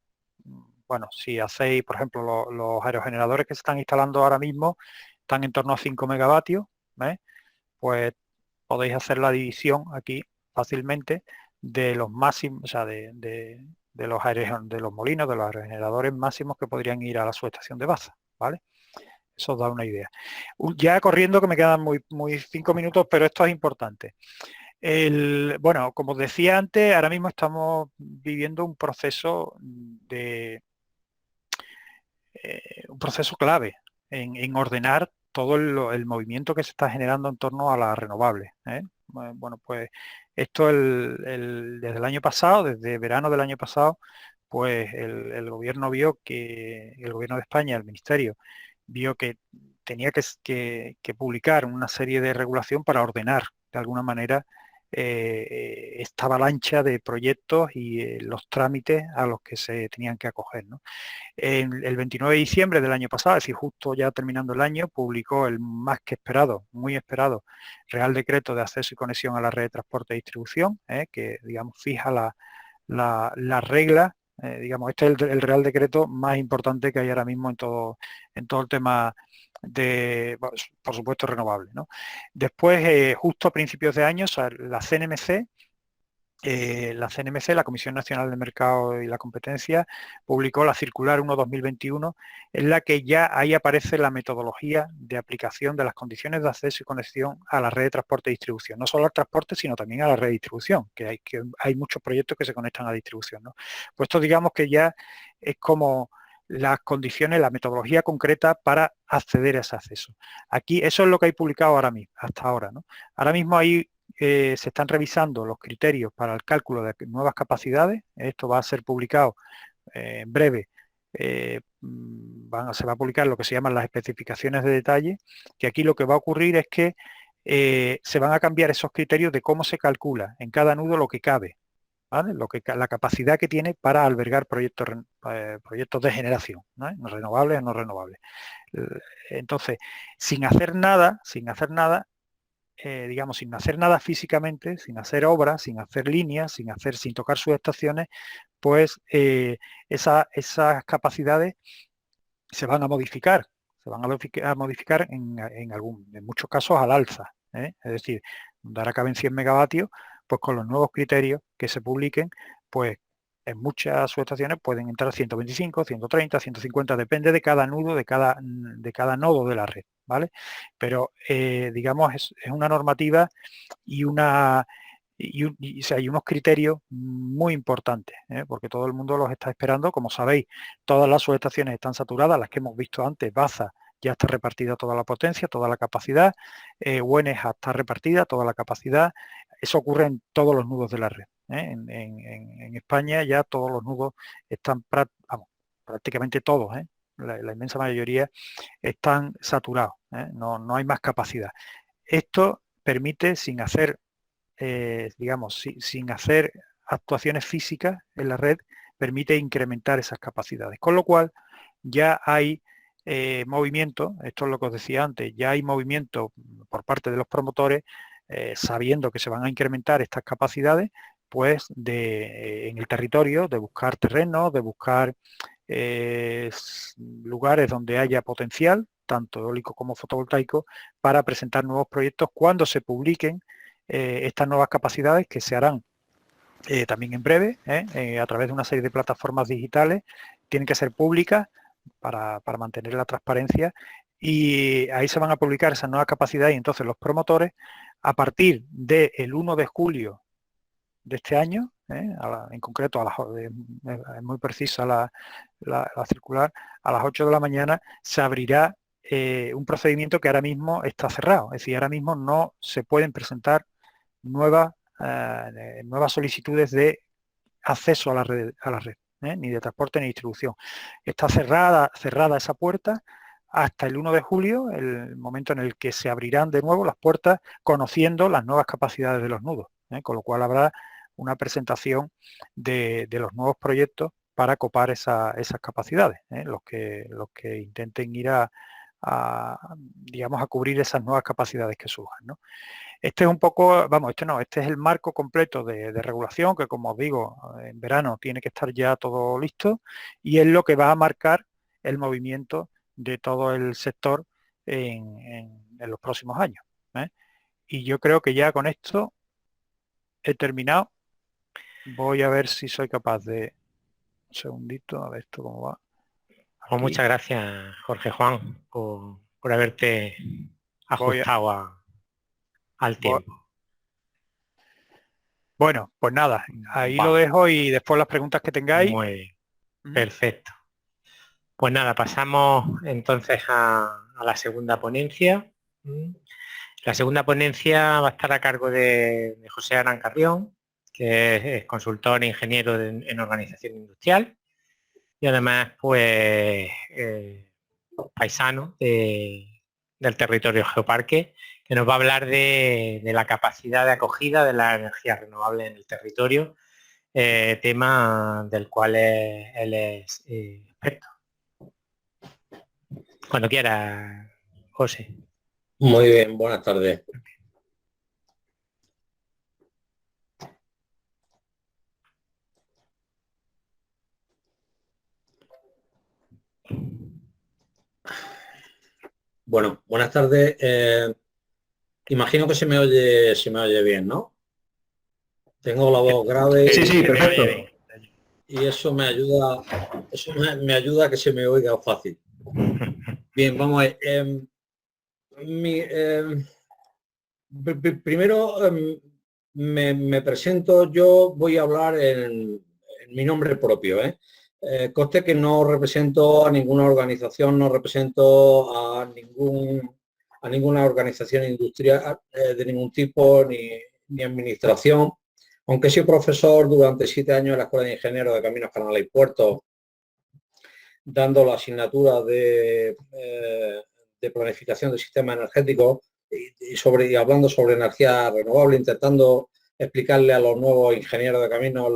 bueno, si hacéis, por ejemplo, los aerogeneradores que se están instalando ahora mismo están en torno a 5 megavatios, pues podéis hacer la división aquí fácilmente de los máximos, o sea, de los molinos, de los aerogeneradores máximos que podrían ir a la subestación de Baza, ¿vale? Eso os da una idea. Ya corriendo, que me quedan muy 5 minutos, pero esto es importante. Bueno, como os decía antes, ahora mismo estamos viviendo un proceso un proceso clave en ordenar todo el movimiento que se está generando en torno a las renovables. Bueno, pues esto desde el año pasado, desde verano del año pasado, pues el gobierno vio que, el gobierno de España, el ministerio, vio que tenía que publicar una serie de regulación para ordenar de alguna manera esta avalancha de proyectos y los trámites a los que se tenían que acoger, ¿no? El 29 de diciembre del año pasado, es decir, justo ya terminando el año, publicó el más que esperado, muy esperado, Real Decreto de Acceso y Conexión a la Red de Transporte y Distribución, que, digamos, fija la regla, digamos, este es el Real Decreto más importante que hay ahora mismo en todo el tema de, por supuesto, renovable, ¿no? Después, justo a principios de año, la CNMC, la Comisión Nacional del Mercado y la Competencia, publicó la Circular 1/2021, en la que ya ahí aparece la metodología de aplicación de las condiciones de acceso y conexión a la red de transporte y distribución. No solo al transporte, sino también a la red de distribución, que hay muchos proyectos que se conectan a distribución, ¿no? Pues esto, digamos, que ya es como las condiciones, la metodología concreta para acceder a ese acceso. Aquí, eso es lo que hay publicado ahora mismo, hasta ahora, ¿no? Ahora mismo hay se están revisando los criterios para el cálculo de nuevas capacidades. Esto va a ser publicado en breve. Se va a publicar lo que se llaman las especificaciones de detalle, que aquí lo que va a ocurrir es que se van a cambiar esos criterios de cómo se calcula en cada nudo lo que cabe, ¿vale? La capacidad que tiene para albergar proyectos de generación, ¿no? Renovables o no renovables. Entonces, sin hacer nada, digamos, sin hacer nada físicamente, sin hacer obras, sin hacer líneas, sin tocar subestaciones, pues esas capacidades se van a modificar, en muchos casos al alza, es decir, donde ahora caben 100 megavatios, pues con los nuevos criterios que se publiquen, pues en muchas subestaciones pueden entrar 125, 130, 150, depende de cada nudo, de cada nodo de la red, ¿vale? Pero, digamos, es una normativa y unos criterios muy importantes, porque todo el mundo los está esperando. Como sabéis, todas las subestaciones están saturadas, las que hemos visto antes. Baza ya está repartida toda la potencia, toda la capacidad, Güeneja está repartida toda la capacidad. Eso ocurre en todos los nudos de la red. En España ya todos los nudos están, prácticamente todos, la inmensa mayoría están saturados, no hay más capacidad. Esto permite, sin hacer, digamos, sin hacer actuaciones físicas en la red, permite incrementar esas capacidades. Con lo cual ya hay movimiento, esto es lo que os decía antes, ya hay movimiento por parte de los promotores, sabiendo que se van a incrementar estas capacidades, pues en el territorio, de buscar terrenos, de buscar lugares donde haya potencial, tanto eólico como fotovoltaico, para presentar nuevos proyectos cuando se publiquen estas nuevas capacidades, que se harán también en breve, a través de una serie de plataformas digitales. Tienen que ser públicas para mantener la transparencia, y ahí se van a publicar esas nuevas capacidades, y entonces los promotores, a partir del 1 de julio de este año, en concreto es muy precisa la circular, a las 8 de la mañana se abrirá un procedimiento que ahora mismo está cerrado. Es decir, ahora mismo no se pueden presentar nuevas solicitudes de acceso a la red, ni de transporte ni distribución. Está cerrada esa puerta hasta el 1 de julio, el momento en el que se abrirán de nuevo las puertas, conociendo las nuevas capacidades de los nudos, con lo cual habrá una presentación de los nuevos proyectos para copar esas capacidades, los que intenten ir digamos, a cubrir esas nuevas capacidades que surjan, ¿no? Este es un poco, vamos, este es el marco completo de regulación que, como os digo, en verano tiene que estar ya todo listo y es lo que va a marcar el movimiento de todo el sector en los próximos años. Y yo creo que ya con esto he terminado. Voy a ver si soy capaz de... Un segundito, a ver esto cómo va. Pues muchas gracias, Jorge Juan, por haberte ajustado al tiempo. Bueno, pues nada, ahí lo dejo y después las preguntas que tengáis. Muy bien, perfecto. Pues nada, pasamos entonces a la segunda ponencia. La segunda ponencia va a estar a cargo de José Arán Carrión, que es consultor e ingeniero en organización industrial y además pues paisano del territorio Geoparque, que nos va a hablar de la capacidad de acogida de la energía renovable en el territorio, tema del cual él es experto. Cuando quiera, José. Muy bien, buenas tardes. Bueno, buenas tardes. Imagino que se me oye bien, ¿no? Tengo la voz grave. Sí, perfecto. Y eso me ayuda, me ayuda a que se me oiga fácil. Bien, vamos a ver. Primero me presento, yo voy a hablar en mi nombre propio. Conste que no represento a ninguna organización, no represento a ninguna organización industrial de ningún tipo, ni administración, aunque soy profesor durante 7 años en la Escuela de Ingenieros de Caminos, Canales y Puertos, dando la asignatura de planificación del sistema energético y hablando sobre energía renovable, intentando explicarle a los nuevos ingenieros de caminos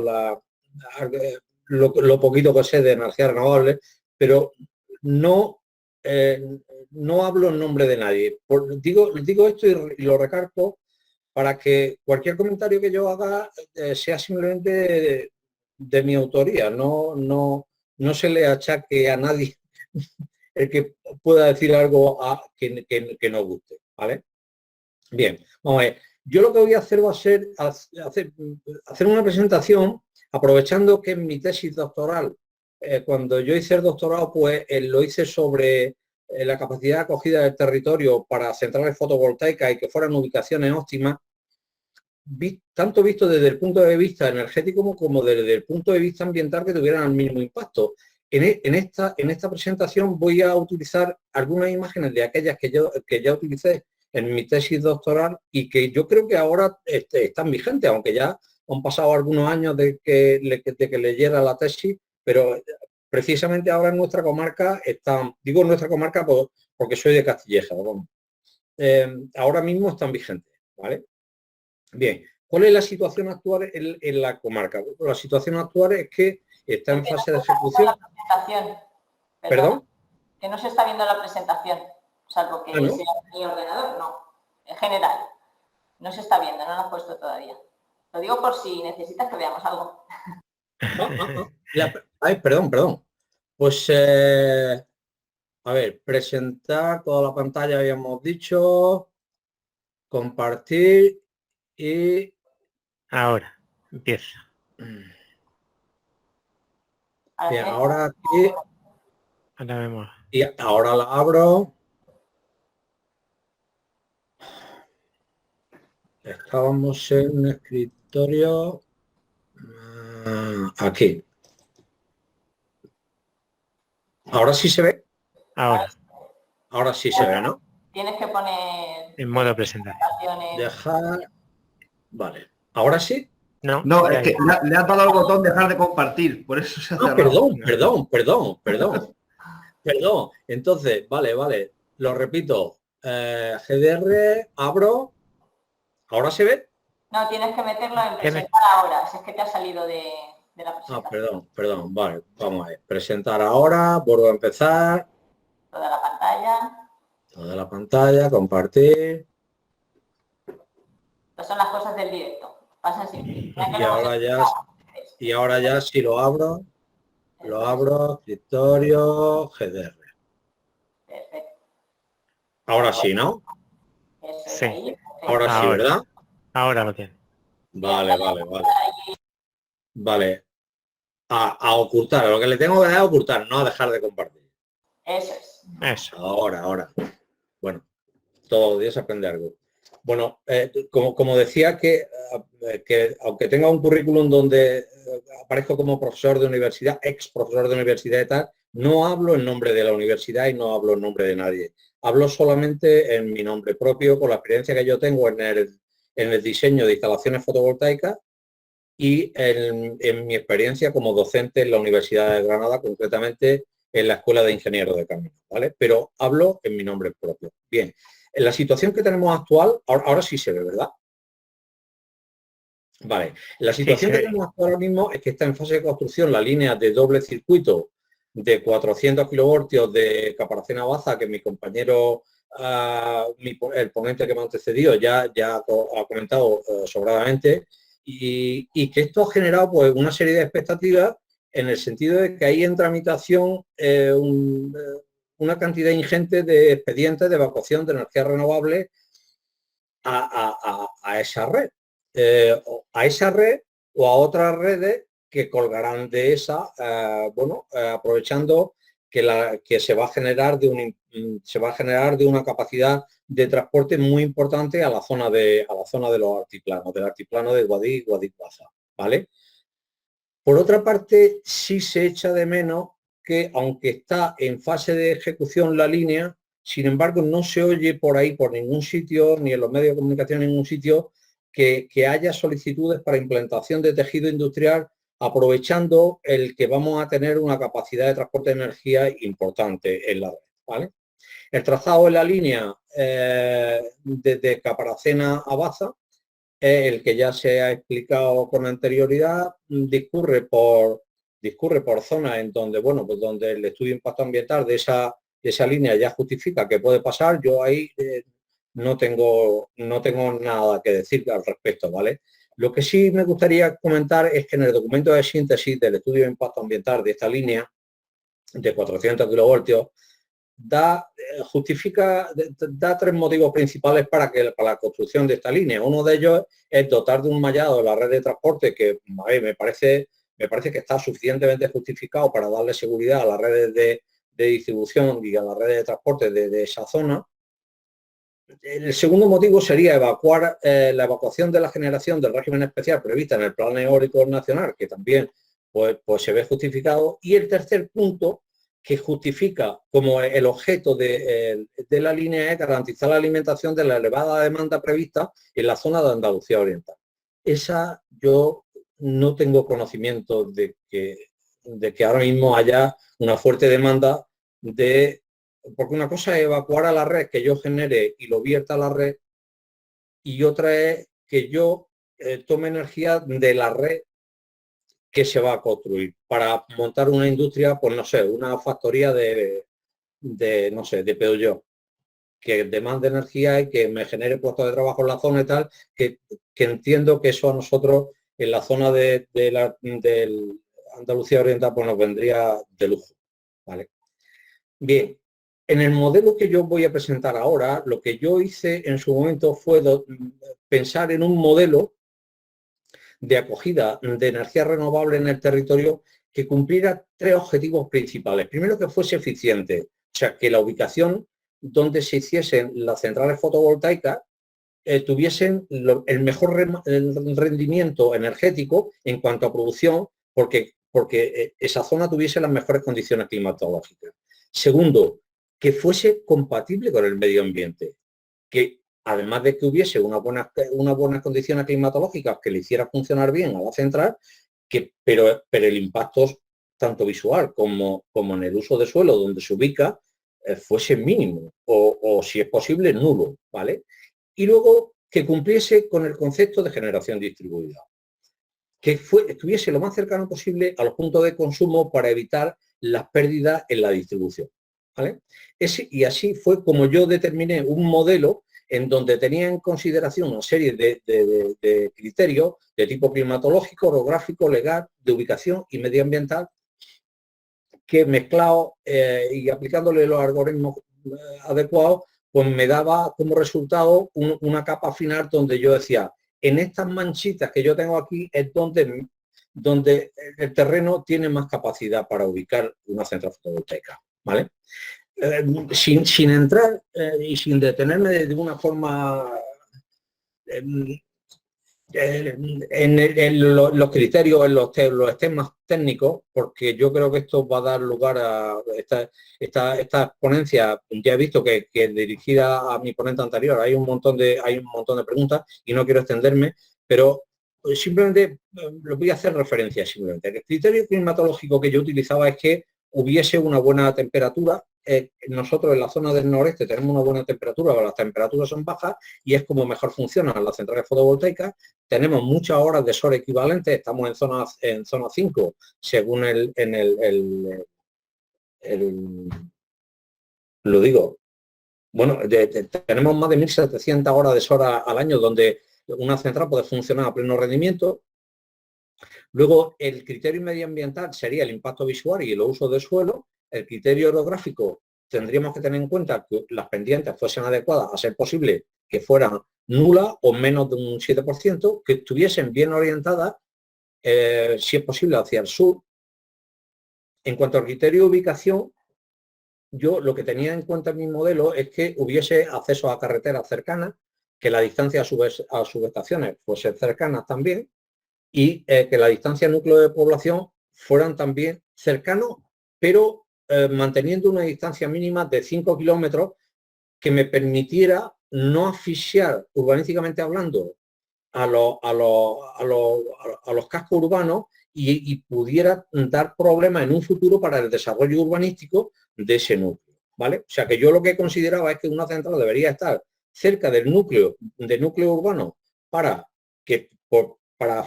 lo poquito que sé de energía renovable, pero no hablo en nombre de nadie. Digo esto y lo recargo para que cualquier comentario que yo haga sea simplemente de mi autoría, no se le achaque a nadie el que pueda decir algo que no guste, ¿vale? Bien, vamos a ver. Yo lo que voy a hacer va a ser hacer una presentación aprovechando que en mi tesis doctoral, cuando yo hice el doctorado, pues lo hice sobre la capacidad de acogida del territorio para centrales fotovoltaicas y que fueran ubicaciones óptimas, tanto visto desde el punto de vista energético como desde el punto de vista ambiental, que tuvieran el mínimo impacto. En esta presentación voy a utilizar algunas imágenes de aquellas que ya utilicé en mi tesis doctoral y que yo creo que ahora están vigentes, aunque ya han pasado algunos años de que leyera la tesis, pero precisamente ahora en nuestra comarca digo nuestra comarca porque soy de Castilleja, vamos. Ahora mismo están vigentes, ¿vale? Bien, ¿cuál es la situación actual en la comarca? La situación actual es que está en fase de ejecución. ¿Perdón? Que no se está viendo la presentación, salvo que sea mi ordenador, no. En general, no se está viendo, no lo has puesto todavía. Lo digo por si necesitas que veamos algo. Ay, perdón. Pues, a ver, presentar toda la pantalla, habíamos dicho, compartir y... Ahora, empieza. Bien, ahora aquí... Ahora vemos. Y ahora la abro. Estábamos en un escritorio aquí. ¿Ahora sí se ve? Ahora sí se ve, ¿no? Tienes que poner... En modo presentación. Dejar... Vale. ¿Ahora sí? No, es que le has dado al botón dejar de compartir, por eso se ha cerrado. Perdón. Entonces, vale. Lo repito. GDR, abro. ¿Ahora se ve? No, tienes que meterlo en presentar ahora. Si es que te ha salido de la presentación. Perdón. Vale, vamos a ver. Presentar ahora. Vuelvo a empezar. Toda la pantalla. Compartir. Estas son las cosas del directo. Pasan siempre. Y ahora ya si lo abro, escritorio, GDR. Perfecto. Ahora sí, ¿no? Eso Sí. es ahí. Ahora sí, ¿verdad? Ahora lo tiene. Vale. Vale. A ocultar, lo que le tengo que dar a ocultar, no a dejar de compartir. Eso es. Eso. Ahora. Bueno, todos los días aprende algo. Bueno, como decía que aunque tenga un currículum donde aparezco como profesor de universidad, ex profesor de universidad y tal, no hablo en nombre de la universidad y no hablo en nombre de nadie. Hablo solamente en mi nombre propio, con la experiencia que yo tengo en el diseño de instalaciones fotovoltaicas y en mi experiencia como docente en la Universidad de Granada, concretamente en la Escuela de Ingenieros de Caminos, ¿vale? Pero hablo en mi nombre propio. Bien, en la situación que tenemos actual, ahora sí se ve, ¿verdad? Vale, la situación que tenemos ahora mismo es que está en fase de construcción la línea de doble circuito de 400 kilovoltios de Caparacena Baza, que mi compañero, el ponente que me ha antecedido ya ha comentado sobradamente, y que esto ha generado pues una serie de expectativas en el sentido de que hay en tramitación una cantidad ingente de expedientes de evacuación de energías renovables a esa red. A esa red o a otras redes que colgarán de esa, aprovechando que se va a generar de una capacidad de transporte muy importante a la zona de los altiplanos, del altiplano de Guadix y Guadix-Baza, ¿vale? Por otra parte, sí se echa de menos que, aunque está en fase de ejecución la línea, sin embargo, no se oye por ahí, por ningún sitio, ni en los medios de comunicación, en ningún sitio, que haya solicitudes para implantación de tejido industrial, aprovechando el que vamos a tener una capacidad de transporte de energía importante en la red, ¿vale? El trazado de la línea desde Caparacena a Baza, el que ya se ha explicado con anterioridad, discurre por zonas en donde, pues donde el estudio de impacto ambiental de esa línea ya justifica que puede pasar. Yo ahí no tengo nada que decir al respecto, ¿vale? Lo que sí me gustaría comentar es que en el documento de síntesis del estudio de impacto ambiental de esta línea de 400 kilovoltios da tres motivos principales para la construcción de esta línea. Uno de ellos es dotar de un mallado de la red de transporte que me parece que está suficientemente justificado para darle seguridad a las redes de distribución y a las redes de transporte de esa zona. El segundo motivo sería evacuar la evacuación de la generación del régimen especial prevista en el Plan Eólico Nacional, que también pues se ve justificado. Y el tercer punto, que justifica como el objeto de la línea, es garantizar la alimentación de la elevada demanda prevista en la zona de Andalucía Oriental. Esa yo no tengo conocimiento de que ahora mismo haya una fuerte demanda porque una cosa es evacuar a la red que yo genere y lo vierta a la red, y otra es que yo tome energía de la red que se va a construir para montar una industria, pues no sé, una factoría de Peugeot, que demande energía y que me genere puestos de trabajo en la zona y tal, que entiendo que eso a nosotros en la zona del Andalucía Oriental pues nos vendría de lujo, ¿vale? Bien, en el modelo que yo voy a presentar ahora, lo que yo hice en su momento fue pensar en un modelo de acogida de energía renovable en el territorio que cumpliera tres objetivos principales. Primero, que fuese eficiente, o sea, que la ubicación donde se hiciesen las centrales fotovoltaicas tuviesen el mejor rendimiento energético en cuanto a producción, porque esa zona tuviese las mejores condiciones climatológicas. Segundo, que fuese compatible con el medio ambiente, que además de que hubiese unas buenas condiciones climatológicas que le hiciera funcionar bien a la central, pero el impacto tanto visual como en el uso de suelo donde se ubica fuese mínimo o si es posible nulo, ¿vale? Y luego que cumpliese con el concepto de generación distribuida, que estuviese lo más cercano posible a los puntos de consumo para evitar las pérdidas en la distribución, ¿vale? Y así fue como yo determiné un modelo en donde tenía en consideración una serie de criterios de tipo climatológico, orográfico, legal, de ubicación y medioambiental, que mezclado y aplicándole los algoritmos adecuados, pues me daba como resultado una capa final donde yo decía, en estas manchitas que yo tengo aquí es donde el terreno tiene más capacidad para ubicar una central fotovoltaica, ¿vale? Sin entrar y sin detenerme de una forma en los criterios, en los temas técnicos, porque yo creo que esto va a dar lugar a esta ponencia. Ya he visto que dirigida a mi ponente anterior hay un montón de preguntas y no quiero extenderme, pero simplemente lo voy a hacer referencia simplemente. El criterio climatológico que yo utilizaba es que hubiese una buena temperatura. Nosotros en la zona del noreste tenemos una buena temperatura, pero las temperaturas son bajas y es como mejor funcionan las centrales fotovoltaicas. Tenemos muchas horas de sol equivalentes, estamos en zona 5, según lo digo. Bueno, tenemos más de 1.700 horas de sol al año donde una central puede funcionar a pleno rendimiento. Luego, el criterio medioambiental sería el impacto visual y el uso de suelo. El criterio orográfico, tendríamos que tener en cuenta que las pendientes fuesen adecuadas, a ser posible que fueran nulas o menos de un 7%, que estuviesen bien orientadas, si es posible, hacia el sur. En cuanto al criterio de ubicación, yo lo que tenía en cuenta en mi modelo es que hubiese acceso a carreteras cercanas, que la distancia a subestaciones fuese cercanas también, y que la distancia núcleo de población fueran también cercanos, pero manteniendo una distancia mínima de 5 kilómetros que me permitiera no asfixiar urbanísticamente hablando a los cascos urbanos y pudiera dar problemas en un futuro para el desarrollo urbanístico de ese núcleo, ¿vale? O sea que yo lo que consideraba es que una central debería estar cerca del núcleo urbano para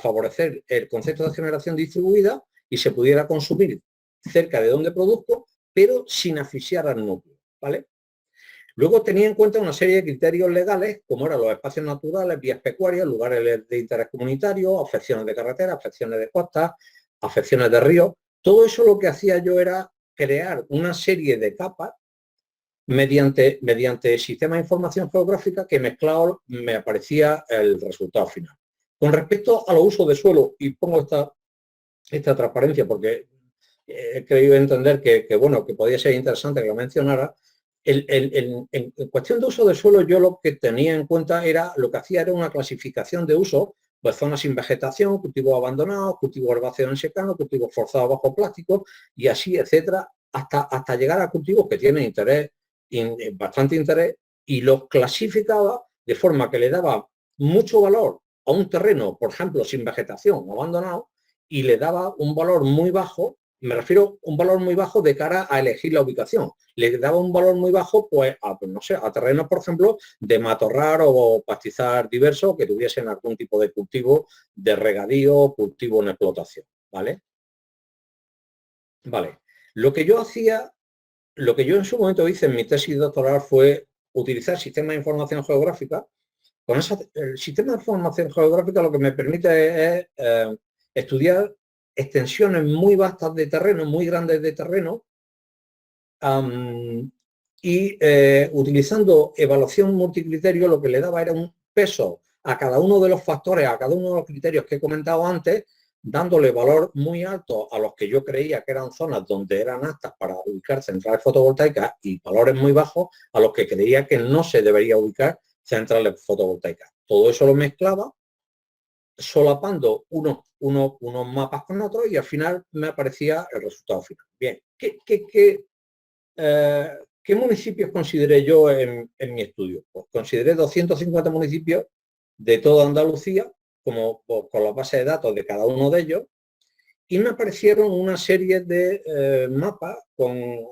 favorecer el concepto de generación distribuida y se pudiera consumir cerca de donde produzco, pero sin asfixiar al núcleo, ¿vale? Luego tenía en cuenta una serie de criterios legales, como eran los espacios naturales, vías pecuarias, lugares de interés comunitario, afecciones de carretera, afecciones de costas, afecciones de ríos. Todo eso lo que hacía yo era crear una serie de capas mediante sistema de información geográfica que mezclado me aparecía el resultado final. Con respecto a los usos de suelo, y pongo esta transparencia porque he creído entender que podía ser interesante que lo mencionara. En cuestión de uso de suelo, yo lo que tenía en cuenta lo que hacía era una clasificación de uso, pues zonas sin vegetación, cultivos abandonados, cultivos herbáceos en secano, cultivos forzados bajo plástico y así, etcétera, hasta llegar a cultivos que tienen bastante interés, y los clasificaba de forma que le daba mucho valor a un terreno, por ejemplo, sin vegetación o abandonado, y le daba un valor muy bajo. Me refiero a un valor muy bajo de cara a elegir la ubicación. Le daba un valor muy bajo, pues, a terrenos, por ejemplo, de matorral o pastizal diverso que tuviesen algún tipo de cultivo de regadío, cultivo en explotación, ¿vale? Vale. Lo que yo en su momento hice en mi tesis doctoral fue utilizar sistemas de información geográfica. El sistema de información geográfica lo que me permite es estudiar extensiones muy vastas de terreno, muy grandes de terreno, y utilizando evaluación multicriterio, lo que le daba era un peso a cada uno de los factores, a cada uno de los criterios que he comentado antes, dándole valor muy alto a los que yo creía que eran zonas donde eran aptas para ubicar centrales fotovoltaicas y valores muy bajos a los que creía que no se debería ubicar centrales fotovoltaicas. Todo eso lo mezclaba, solapando unos mapas con otros, y al final me aparecía el resultado final. Bien, ¿qué municipios consideré yo en mi estudio? Pues consideré 250 municipios de toda Andalucía, con la base de datos de cada uno de ellos, y me aparecieron una serie de mapas con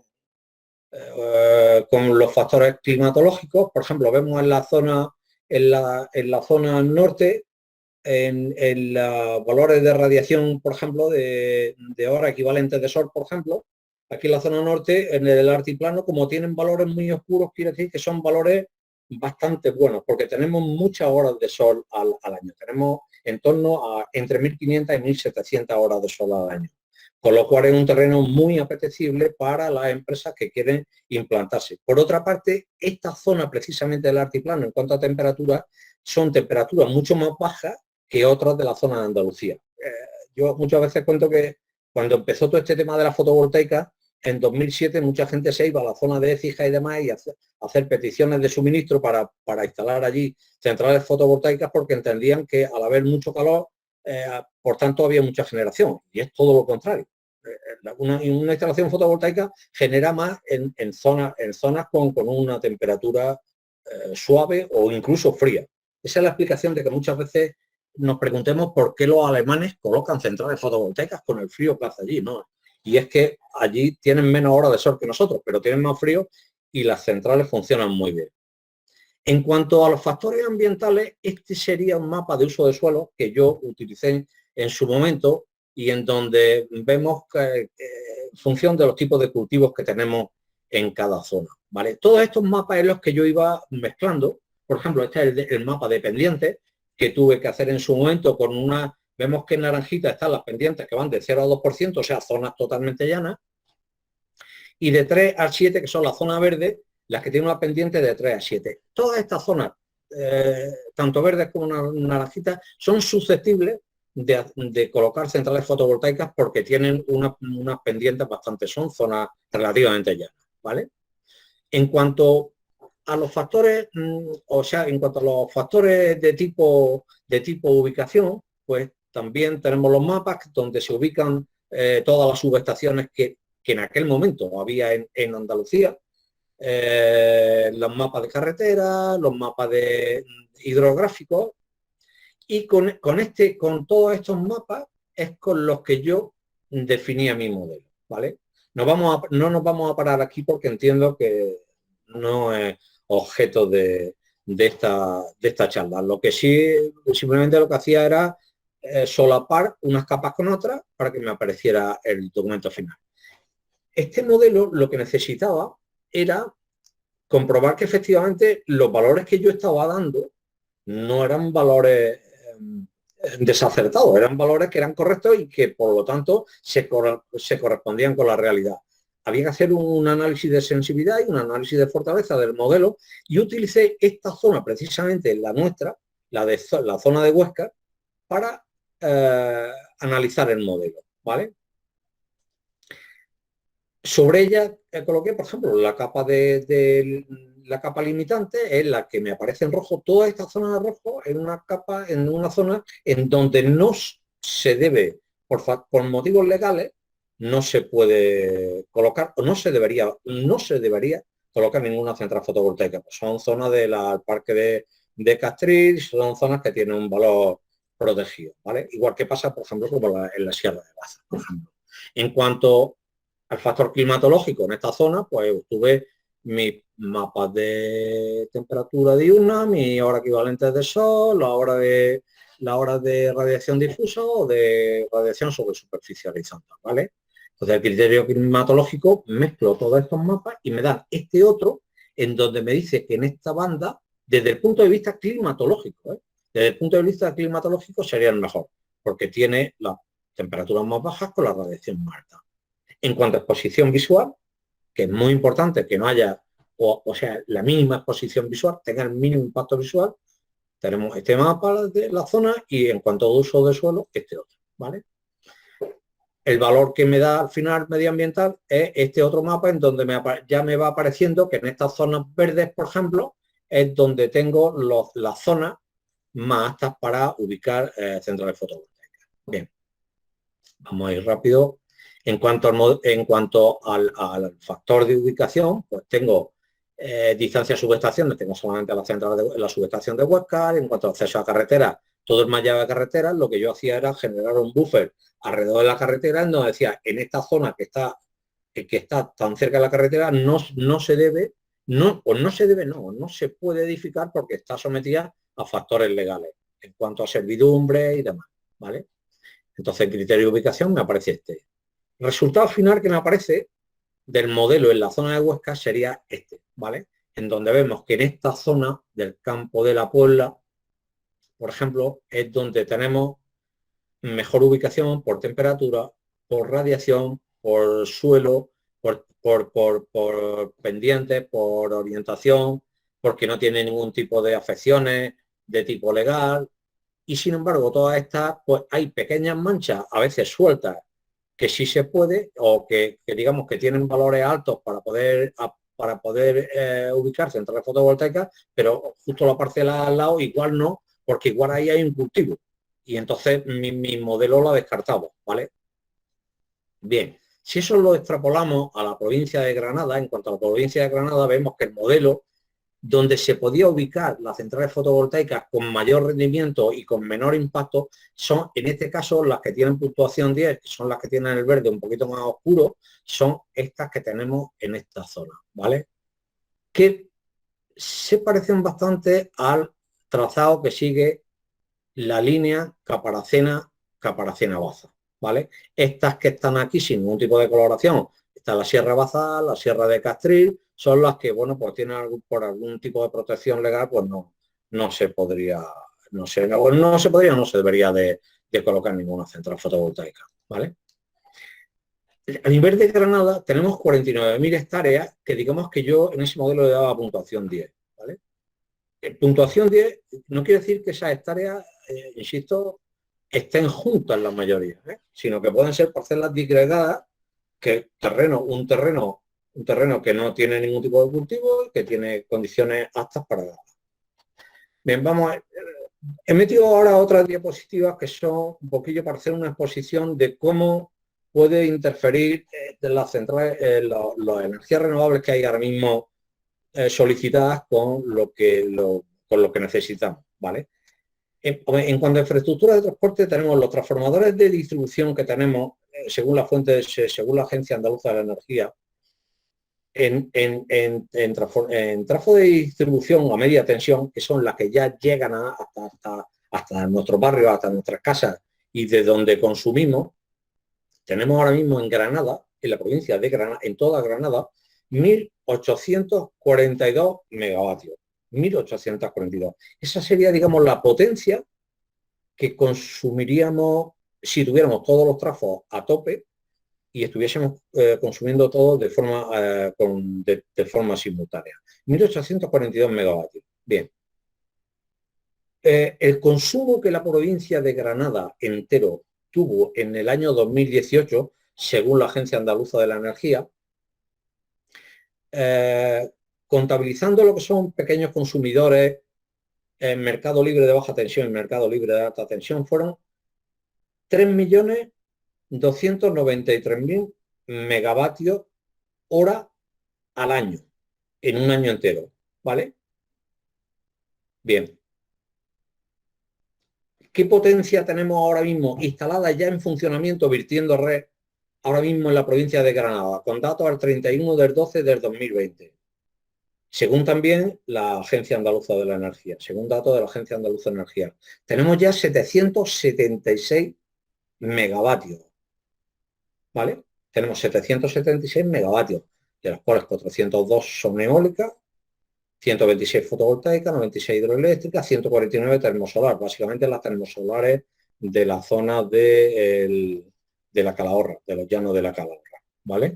los factores climatológicos. Por ejemplo, vemos en la zona norte, en los valores de radiación, por ejemplo, de horas equivalentes de sol, por ejemplo. Aquí en la zona norte, en el altiplano, como tienen valores muy oscuros, quiere decir que son valores bastante buenos porque tenemos muchas horas de sol al año. Tenemos en torno a entre 1.500 y 1.700 horas de sol al año. Con lo cual es un terreno muy apetecible para las empresas que quieren implantarse. Por otra parte, esta zona precisamente del altiplano en cuanto a temperatura, son temperaturas mucho más bajas que otras de la zona de Andalucía. Yo muchas veces cuento que cuando empezó todo este tema de la fotovoltaica, en 2007 mucha gente se iba a la zona de Écija y demás y hacer peticiones de suministro para instalar allí centrales fotovoltaicas porque entendían que al haber mucho calor, por tanto había mucha generación, y es todo lo contrario. Una instalación fotovoltaica genera más en zonas con una temperatura suave o incluso fría. Esa es la explicación de que muchas veces nos preguntemos por qué los alemanes colocan centrales fotovoltaicas con el frío que hace allí, ¿no? Y es que allí tienen menos horas de sol que nosotros, pero tienen más frío y las centrales funcionan muy bien. En cuanto a los factores ambientales, este sería un mapa de uso de suelo que yo utilicé en su momento y en donde vemos que, en función de los tipos de cultivos que tenemos en cada zona, ¿vale? Todos estos mapas en los que yo iba mezclando. Por ejemplo, este es el mapa de pendientes que tuve que hacer en su momento con una... Vemos que en naranjita están las pendientes que van de 0 a 2%, o sea, zonas totalmente llanas, y de 3 a 7, que son las zonas verdes, las que tienen una pendiente de 3 a 7. Todas estas zonas, tanto verdes como naranjitas, son susceptibles de colocar centrales fotovoltaicas porque tienen unas pendientes bastante, son zonas relativamente llanas, ¿vale? En cuanto a los factores, en cuanto a los factores de tipo ubicación, pues también tenemos los mapas donde se ubican todas las subestaciones que en aquel momento había en Andalucía, los mapas de carretera, los mapas de hidrográficos, y con todos estos mapas es con los que yo definía mi modelo, ¿vale? No nos vamos a parar aquí porque entiendo que no es objeto de esta charla. Lo que sí, simplemente lo que hacía era solapar unas capas con otras para que me apareciera el documento final. Este modelo lo que necesitaba era comprobar que efectivamente los valores que yo estaba dando no eran valores desacertados, eran valores que eran correctos y que por lo tanto se correspondían con la realidad. Había que hacer un análisis de sensibilidad y un análisis de fortaleza del modelo, y utilicé esta zona, precisamente la nuestra, la zona de Huesca, para analizar el modelo, ¿vale? Sobre ella coloqué, por ejemplo, la capa la capa limitante, es la que me aparece en rojo. Toda esta zona de rojo en una capa, en una zona en donde no se debe, por motivos legales, no se puede colocar, o no se debería colocar ninguna central fotovoltaica. Pues son zonas del parque de Castril, son zonas que tienen un valor protegido, ¿vale? Igual que pasa, por ejemplo, como en la Sierra de Baza, por ejemplo. En cuanto al factor climatológico en esta zona, pues tuve mis mapas de temperatura diurna, mis horas equivalentes de sol, la hora de radiación difusa o de radiación sobre superficie horizontal, ¿vale? Entonces, el criterio climatológico mezclo todos estos mapas y me da este otro en donde me dice que en esta banda, desde el punto de vista climatológico, desde el punto de vista climatológico sería el mejor, porque tiene las temperaturas más bajas con la radiación más alta. En cuanto a exposición visual, que es muy importante que no haya, o sea, la mínima exposición visual, tenga el mínimo impacto visual, tenemos este mapa de la zona, y en cuanto a uso de suelo, este otro, ¿vale? El valor que me da al final medioambiental es este otro mapa en donde ya me va apareciendo que en estas zonas verdes, por ejemplo, es donde tengo las zonas más aptas para ubicar centrales fotovoltaicas. Bien, vamos a ir rápido. En cuanto al factor de ubicación, pues tengo distancia a subestaciones, tengo solamente la subestación de Huesca. En cuanto a acceso a carretera, todo es mallado de carretera. Lo que yo hacía era generar un buffer alrededor de la carretera, en donde decía, en esta zona que está tan cerca de la carretera, no se puede edificar porque está sometida a factores legales en cuanto a servidumbre y demás, ¿vale? Entonces, el criterio de ubicación me aparece este. El resultado final que me aparece del modelo en la zona de Huesca sería este, ¿vale? en donde vemos que en esta zona del campo de la Puebla, por ejemplo, es donde tenemos mejor ubicación por temperatura, por radiación, por suelo, por pendientes, por orientación, porque no tiene ningún tipo de afecciones de tipo legal. Y sin embargo, todas estas, pues hay pequeñas manchas, a veces sueltas, que sí se puede, o que digamos que tienen valores altos para poder ubicar centrales fotovoltaicas, pero justo la parcela al lado igual no, porque igual ahí hay un cultivo. Y entonces mi modelo lo ha descartado, ¿vale? Bien, si eso lo extrapolamos a la provincia de Granada, en cuanto a la provincia de Granada, vemos que el modelo donde se podía ubicar las centrales fotovoltaicas con mayor rendimiento y con menor impacto son, en este caso, las que tienen puntuación 10, que son las que tienen el verde un poquito más oscuro, son estas que tenemos en esta zona, ¿vale? Que se parecen bastante al trazado que sigue la línea Caparacena-Baza, ¿vale? Estas que están aquí sin ningún tipo de coloración, está la Sierra Baza, la Sierra de Castril, son las que, bueno, pues tienen por algún tipo de protección legal, pues no se podría, no se debería de colocar ninguna central fotovoltaica, ¿vale? A nivel de Granada tenemos 49.000 hectáreas que digamos que yo en ese modelo le daba puntuación 10, ¿vale? Puntuación 10 no quiere decir que esas hectáreas, insisto, estén juntas la mayoría, sino que pueden ser parcelas disgregadas, que un terreno que no tiene ningún tipo de cultivo, que tiene condiciones aptas para... Bien, vamos a ver. He metido ahora otras diapositivas que son un poquillo para hacer una exposición de cómo puede interferir de las centrales, las energías renovables que hay ahora mismo solicitadas con lo que necesitamos, ¿vale? En cuanto a infraestructura de transporte, tenemos los transformadores de distribución que tenemos, según la Agencia Andaluza de la Energía, en trafo de distribución a media tensión, que son las que ya llegan hasta nuestros barrios, hasta nuestras casas y de donde consumimos. Tenemos ahora mismo en Granada, en la provincia de Granada, en toda Granada, 1.842 megavatios. 1.842. Esa sería, digamos, la potencia que consumiríamos si tuviéramos todos los trafos a tope y estuviésemos consumiendo todo de forma simultánea. 1.842 megavatios. Bien. El consumo que la provincia de Granada entero tuvo en el año 2018, según la Agencia Andaluza de la Energía, contabilizando lo que son pequeños consumidores en mercado libre de baja tensión y mercado libre de alta tensión, fueron 3.293.000 megavatios hora al año, en un año entero, ¿vale? Bien. ¿Qué potencia tenemos ahora mismo instalada ya en funcionamiento, virtiendo red, ahora mismo en la provincia de Granada, con datos al 31 del 12 del 2020? Según también la Agencia Andaluza de la Energía, según datos de la Agencia Andaluza de la Energía, tenemos ya 776 megavatios, ¿vale? Tenemos 776 megavatios, de los cuales 402 son eólicas, 126 fotovoltaicas, 96 hidroeléctricas, 149 termosolar, básicamente las termosolares de la zona de la Calahorra, de los llanos de la Calahorra, ¿vale?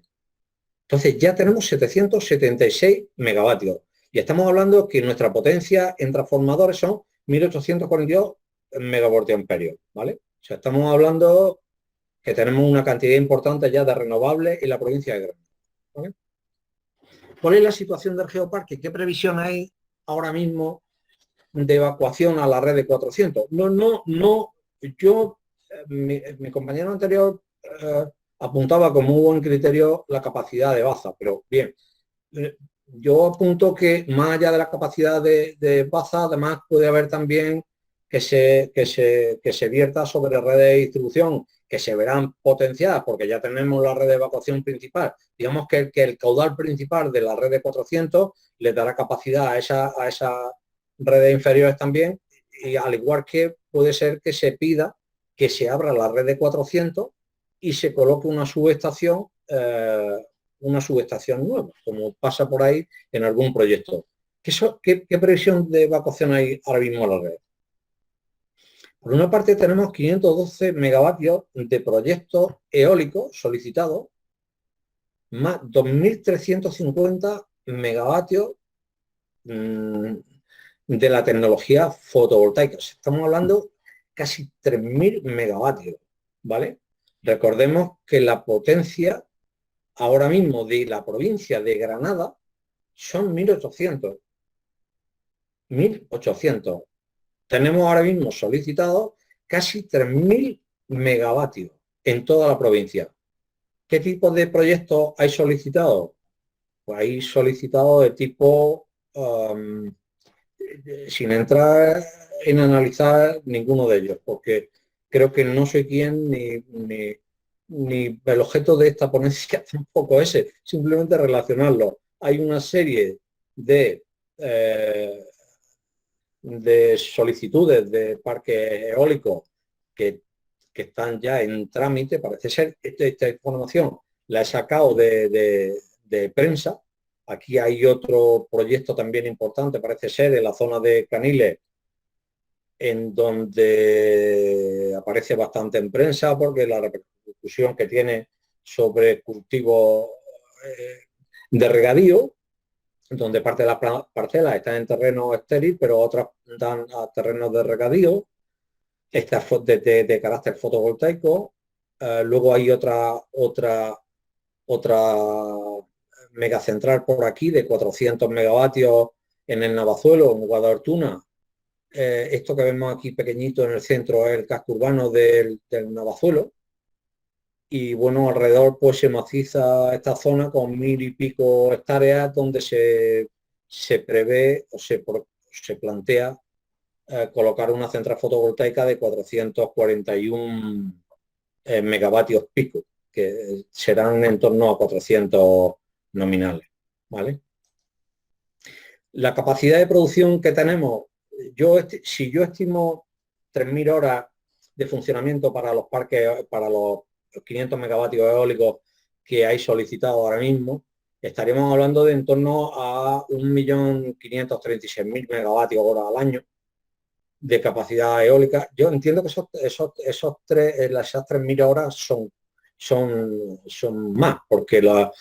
Entonces ya tenemos 776 megavatios y estamos hablando que nuestra potencia en transformadores son 1.842 megavoltiamperios, ¿vale? O sea, estamos hablando que tenemos una cantidad importante ya de renovables en la provincia de Granada, ¿vale? ¿Cuál es la situación del geoparque? ¿Qué previsión hay ahora mismo de evacuación a la red de 400? Mi compañero anterior apuntaba como un buen criterio la capacidad de Baza, pero bien, yo apunto que más allá de la capacidad de Baza, además puede haber también que se vierta sobre redes de distribución que se verán potenciadas porque ya tenemos la red de evacuación principal. Digamos que el caudal principal de la red de 400 le dará capacidad a esas redes inferiores también, y al igual que puede ser que se pida que se abra la red de 400 y se coloque una subestación una subestación nueva, como pasa por ahí en algún proyecto. ¿Qué previsión de evacuación hay ahora mismo en la red? Por una parte tenemos 512 megavatios de proyectos eólicos solicitados, más 2.350 megavatios de la tecnología fotovoltaica. Estamos hablando casi 3.000 megavatios, ¿vale? Recordemos que la potencia ahora mismo de la provincia de Granada son 1.800. 1.800. Tenemos ahora mismo solicitados casi 3.000 megavatios en toda la provincia. ¿Qué tipo de proyectos hay solicitados? Pues hay solicitados de tipo, sin entrar en analizar ninguno de ellos, porque creo que no soy quien ni el objeto de esta ponencia tampoco ese, simplemente relacionarlo. Hay una serie de solicitudes de parques eólicos que están ya en trámite. Parece ser, esta información la he sacado de prensa. Aquí hay otro proyecto también importante, parece ser, en la zona de Caniles, en donde aparece bastante en prensa porque la repercusión que tiene sobre cultivos de regadío, donde parte de las parcelas están en terreno estéril, pero otras dan a terrenos de regadío, estas de carácter fotovoltaico. Luego hay otra megacentral por aquí de 400 megavatios en el Navazuelo, en Guadalhortuna. Esto que vemos aquí pequeñito en el centro es el casco urbano del Navazuelo. Y bueno, alrededor pues se maciza esta zona con 1.000 y pico hectáreas donde se prevé o se plantea colocar una central fotovoltaica de 441 megavatios pico, que serán en torno a 400 nominales, ¿vale? La capacidad de producción que tenemos, si yo estimo 3.000 horas de funcionamiento para los parques, para los 500 megavatios eólicos que hay solicitado ahora mismo, estaríamos hablando de en torno a 1.536.000 megavatios hora al año de capacidad eólica. Yo entiendo que esas 3.000 horas son más, porque los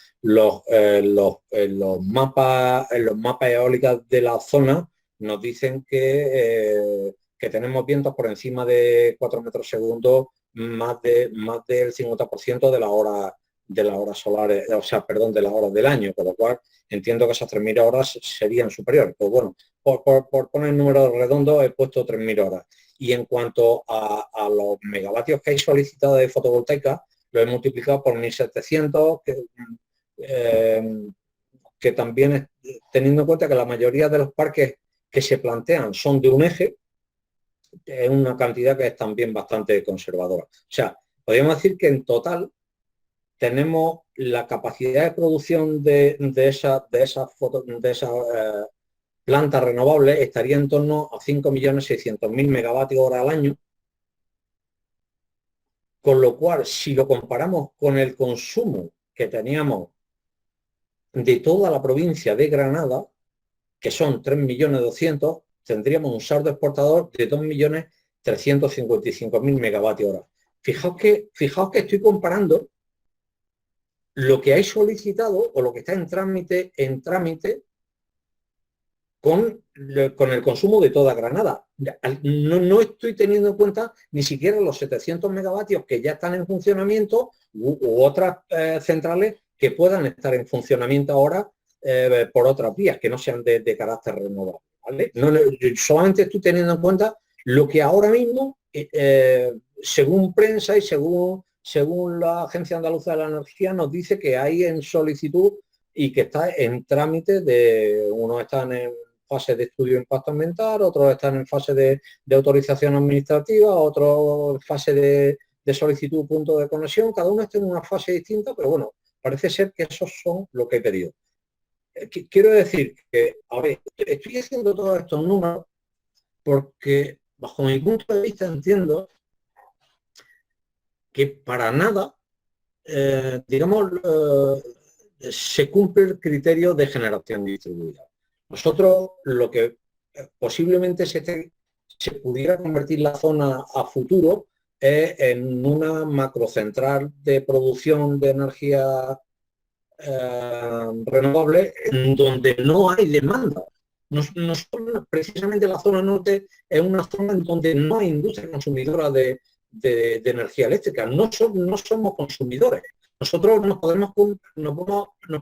mapas eólicos de la zona nos dicen que tenemos vientos por encima de 4 metros segundo, más del 50% de las horas solares, o sea, perdón, de las horas del año, con lo cual entiendo que esas 3.000 horas serían superiores. Pues bueno, por poner números redondos he puesto 3.000 horas. Y en cuanto a los megavatios que hay solicitados de fotovoltaica, lo he multiplicado por 1.700, que también, teniendo en cuenta que la mayoría de los parques que se plantean son de un eje, es una cantidad que es también bastante conservadora. O sea, podríamos decir que en total tenemos la capacidad de producción de esas plantas renovables estaría en torno a 5.600.000 megavatios hora al año, con lo cual, si lo comparamos con el consumo que teníamos de toda la provincia de Granada, que son 3.200.000, tendríamos un saldo exportador de 2.355.000 megavatios hora. Fijaos que estoy comparando lo que hay solicitado o lo que está en trámite con el consumo de toda Granada. No estoy teniendo en cuenta ni siquiera los 700 megavatios que ya están en funcionamiento u otras centrales que puedan estar en funcionamiento ahora por otras vías, que no sean de carácter renovable, ¿vale? Solamente estoy teniendo en cuenta lo que ahora mismo, según prensa y según la Agencia Andaluza de la Energía, nos dice que hay en solicitud y que está en trámite unos están en fase de estudio de impacto ambiental, otros están en fase de autorización administrativa, otros en fase de solicitud punto de conexión, cada uno está en una fase distinta, pero bueno, parece ser que esos son lo que he pedido. Quiero decir que, a ver, estoy haciendo todos estos números porque, bajo mi punto de vista, entiendo que para nada, digamos, se cumple el criterio de generación distribuida. Nosotros lo que posiblemente se pudiera convertir la zona a futuro en una macrocentral de producción de energía renovable en donde no hay demanda. Precisamente la zona norte es una zona en donde no hay industria consumidora de energía eléctrica. No somos consumidores. Nosotros nos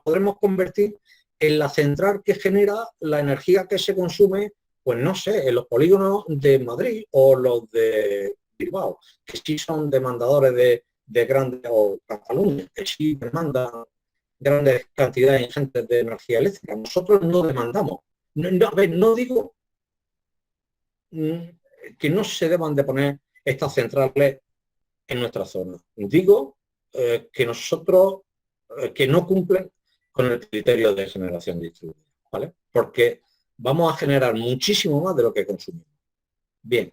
podremos convertir en la central que genera la energía que se consume, pues no sé, en los polígonos de Madrid o los de Bilbao, que sí son demandadores de grandes, o Cataluña, que sí demandan grandes cantidades ingentes de energía eléctrica. Nosotros no demandamos. A ver, no digo que no se deban de poner estas centrales en nuestra zona. Digo que nosotros, que no cumplen con el criterio de generación distribuida, ¿vale? Porque vamos a generar muchísimo más de lo que consumimos. Bien,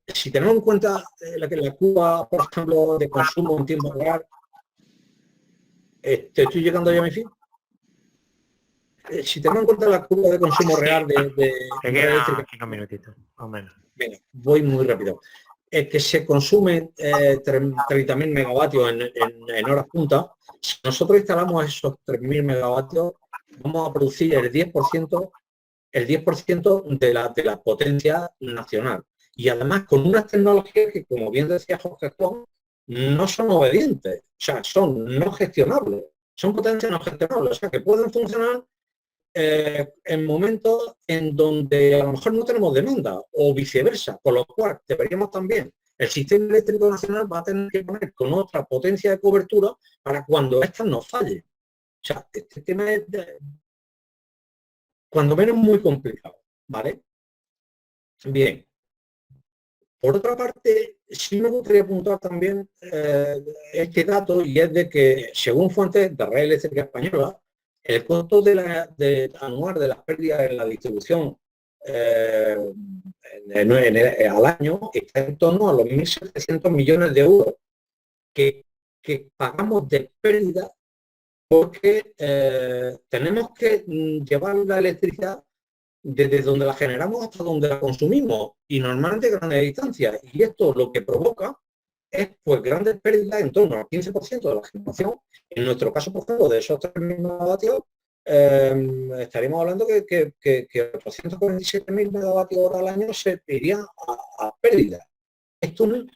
si tenemos en cuenta la curva, por ejemplo, de consumo en tiempo real, ¿te estoy llegando ya a mi fin? Si tenemos en cuenta la curva de consumo real de eléctrica, aquí un minutito, más o menos. Venga, voy muy rápido. Es que se consumen 30.000 megavatios en horas punta. Si nosotros instalamos esos 3.000 megavatios, vamos a producir el 10% de la potencia nacional. Y además con unas tecnologías que, como bien decía Jorge Juan, no son obedientes, o sea, son no gestionables, son potencias no gestionables, o sea, que pueden funcionar en momentos en donde a lo mejor no tenemos demanda o viceversa, con lo cual deberíamos también, el sistema eléctrico nacional va a tener que poner con otra potencia de cobertura para cuando estas nos fallen. O sea, este tema es cuando menos muy complicado, ¿vale? Bien. Por otra parte, sí me gustaría apuntar también este dato, y es de que, según fuentes de Red Eléctrica Española, el costo anual de las pérdidas en la distribución al año está en torno a los 1.700 millones de euros que pagamos de pérdida porque tenemos que llevar la electricidad desde donde la generamos hasta donde la consumimos, y normalmente a grandes distancias. Y esto lo que provoca es pues grandes pérdidas en torno al 15% de la generación. En nuestro caso, por ejemplo, de esos 3.000 megavatios, estaríamos hablando que 847.000 megavatios hora al año se irían a pérdida. Esto no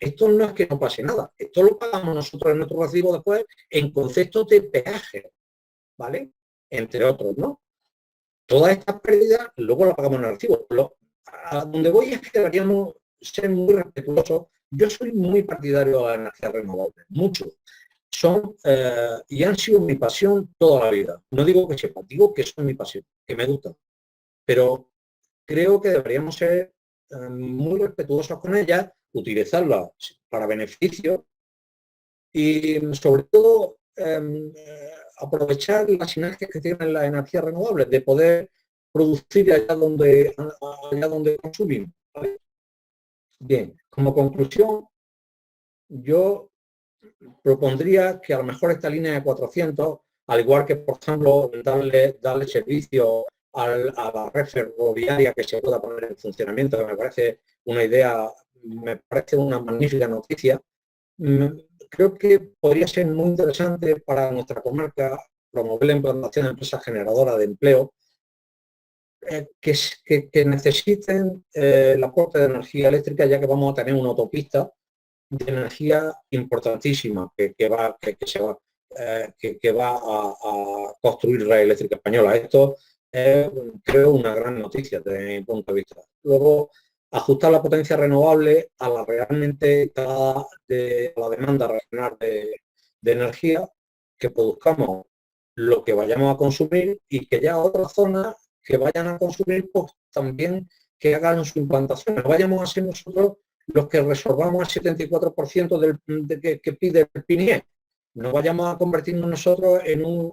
es que no pase nada, esto lo pagamos nosotros en nuestro recibo después en concepto de peaje, ¿vale? Entre otros, ¿no? Todas estas pérdidas luego las pagamos en el recibo. A donde voy es que deberíamos ser muy respetuosos. Yo soy muy partidario de la energía renovable, mucho. Son y han sido mi pasión toda la vida. No digo que sepa, digo que son mi pasión, que me gustan. Pero creo que deberíamos ser muy respetuosos con ellas, utilizarlas para beneficio y sobre todo aprovechar las sinergias que tienen las energías renovables, de poder producir allá donde consumimos, ¿vale? Bien, como conclusión, yo propondría que a lo mejor esta línea de 400, al igual que, por ejemplo, darle servicio a la red ferroviaria que se pueda poner en funcionamiento, que me parece una idea, me parece una magnífica noticia. Creo que podría ser muy interesante para nuestra comarca promover la implantación de empresas generadoras de empleo que necesiten el aporte de energía eléctrica, ya que vamos a tener una autopista de energía importantísima que va a construir Red Eléctrica Española. Esto es, creo, una gran noticia desde mi punto de vista. Luego, ajustar la potencia renovable a la realmente a la demanda regional de energía, que produzcamos lo que vayamos a consumir y que ya otras zonas que vayan a consumir, pues también que hagan su implantación. No vayamos a ser nosotros los que resolvamos el 74% que pide el PNIE. No vayamos a convertirnos nosotros en un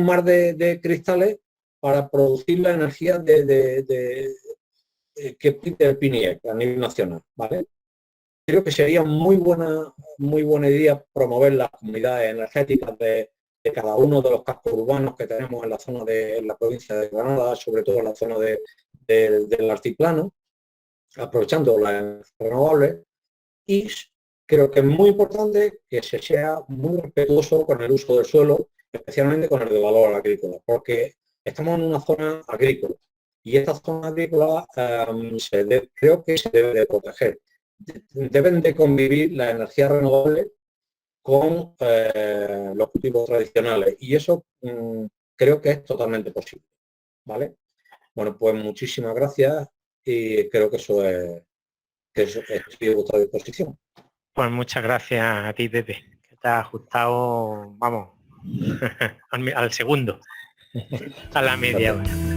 mar de cristales para producir la energía que pide el PNIE a nivel nacional, ¿vale? Creo que sería muy buena idea promover las comunidades energéticas de cada uno de los cascos urbanos que tenemos en la zona en la provincia de Granada, sobre todo en la zona del altiplano, aprovechando las energías renovables. Y creo que es muy importante que se sea muy respetuoso con el uso del suelo, especialmente con el de valor agrícola, porque estamos en una zona agrícola y esta zona agrícola creo que se debe de proteger. Deben de convivir las energías renovables con los cultivos tradicionales y eso creo que es totalmente posible, ¿vale? Bueno, pues muchísimas gracias y creo que eso es estoy a vuestra disposición. Pues muchas gracias a ti, Pepe, que te has ajustado, vamos, al segundo, a la media hora.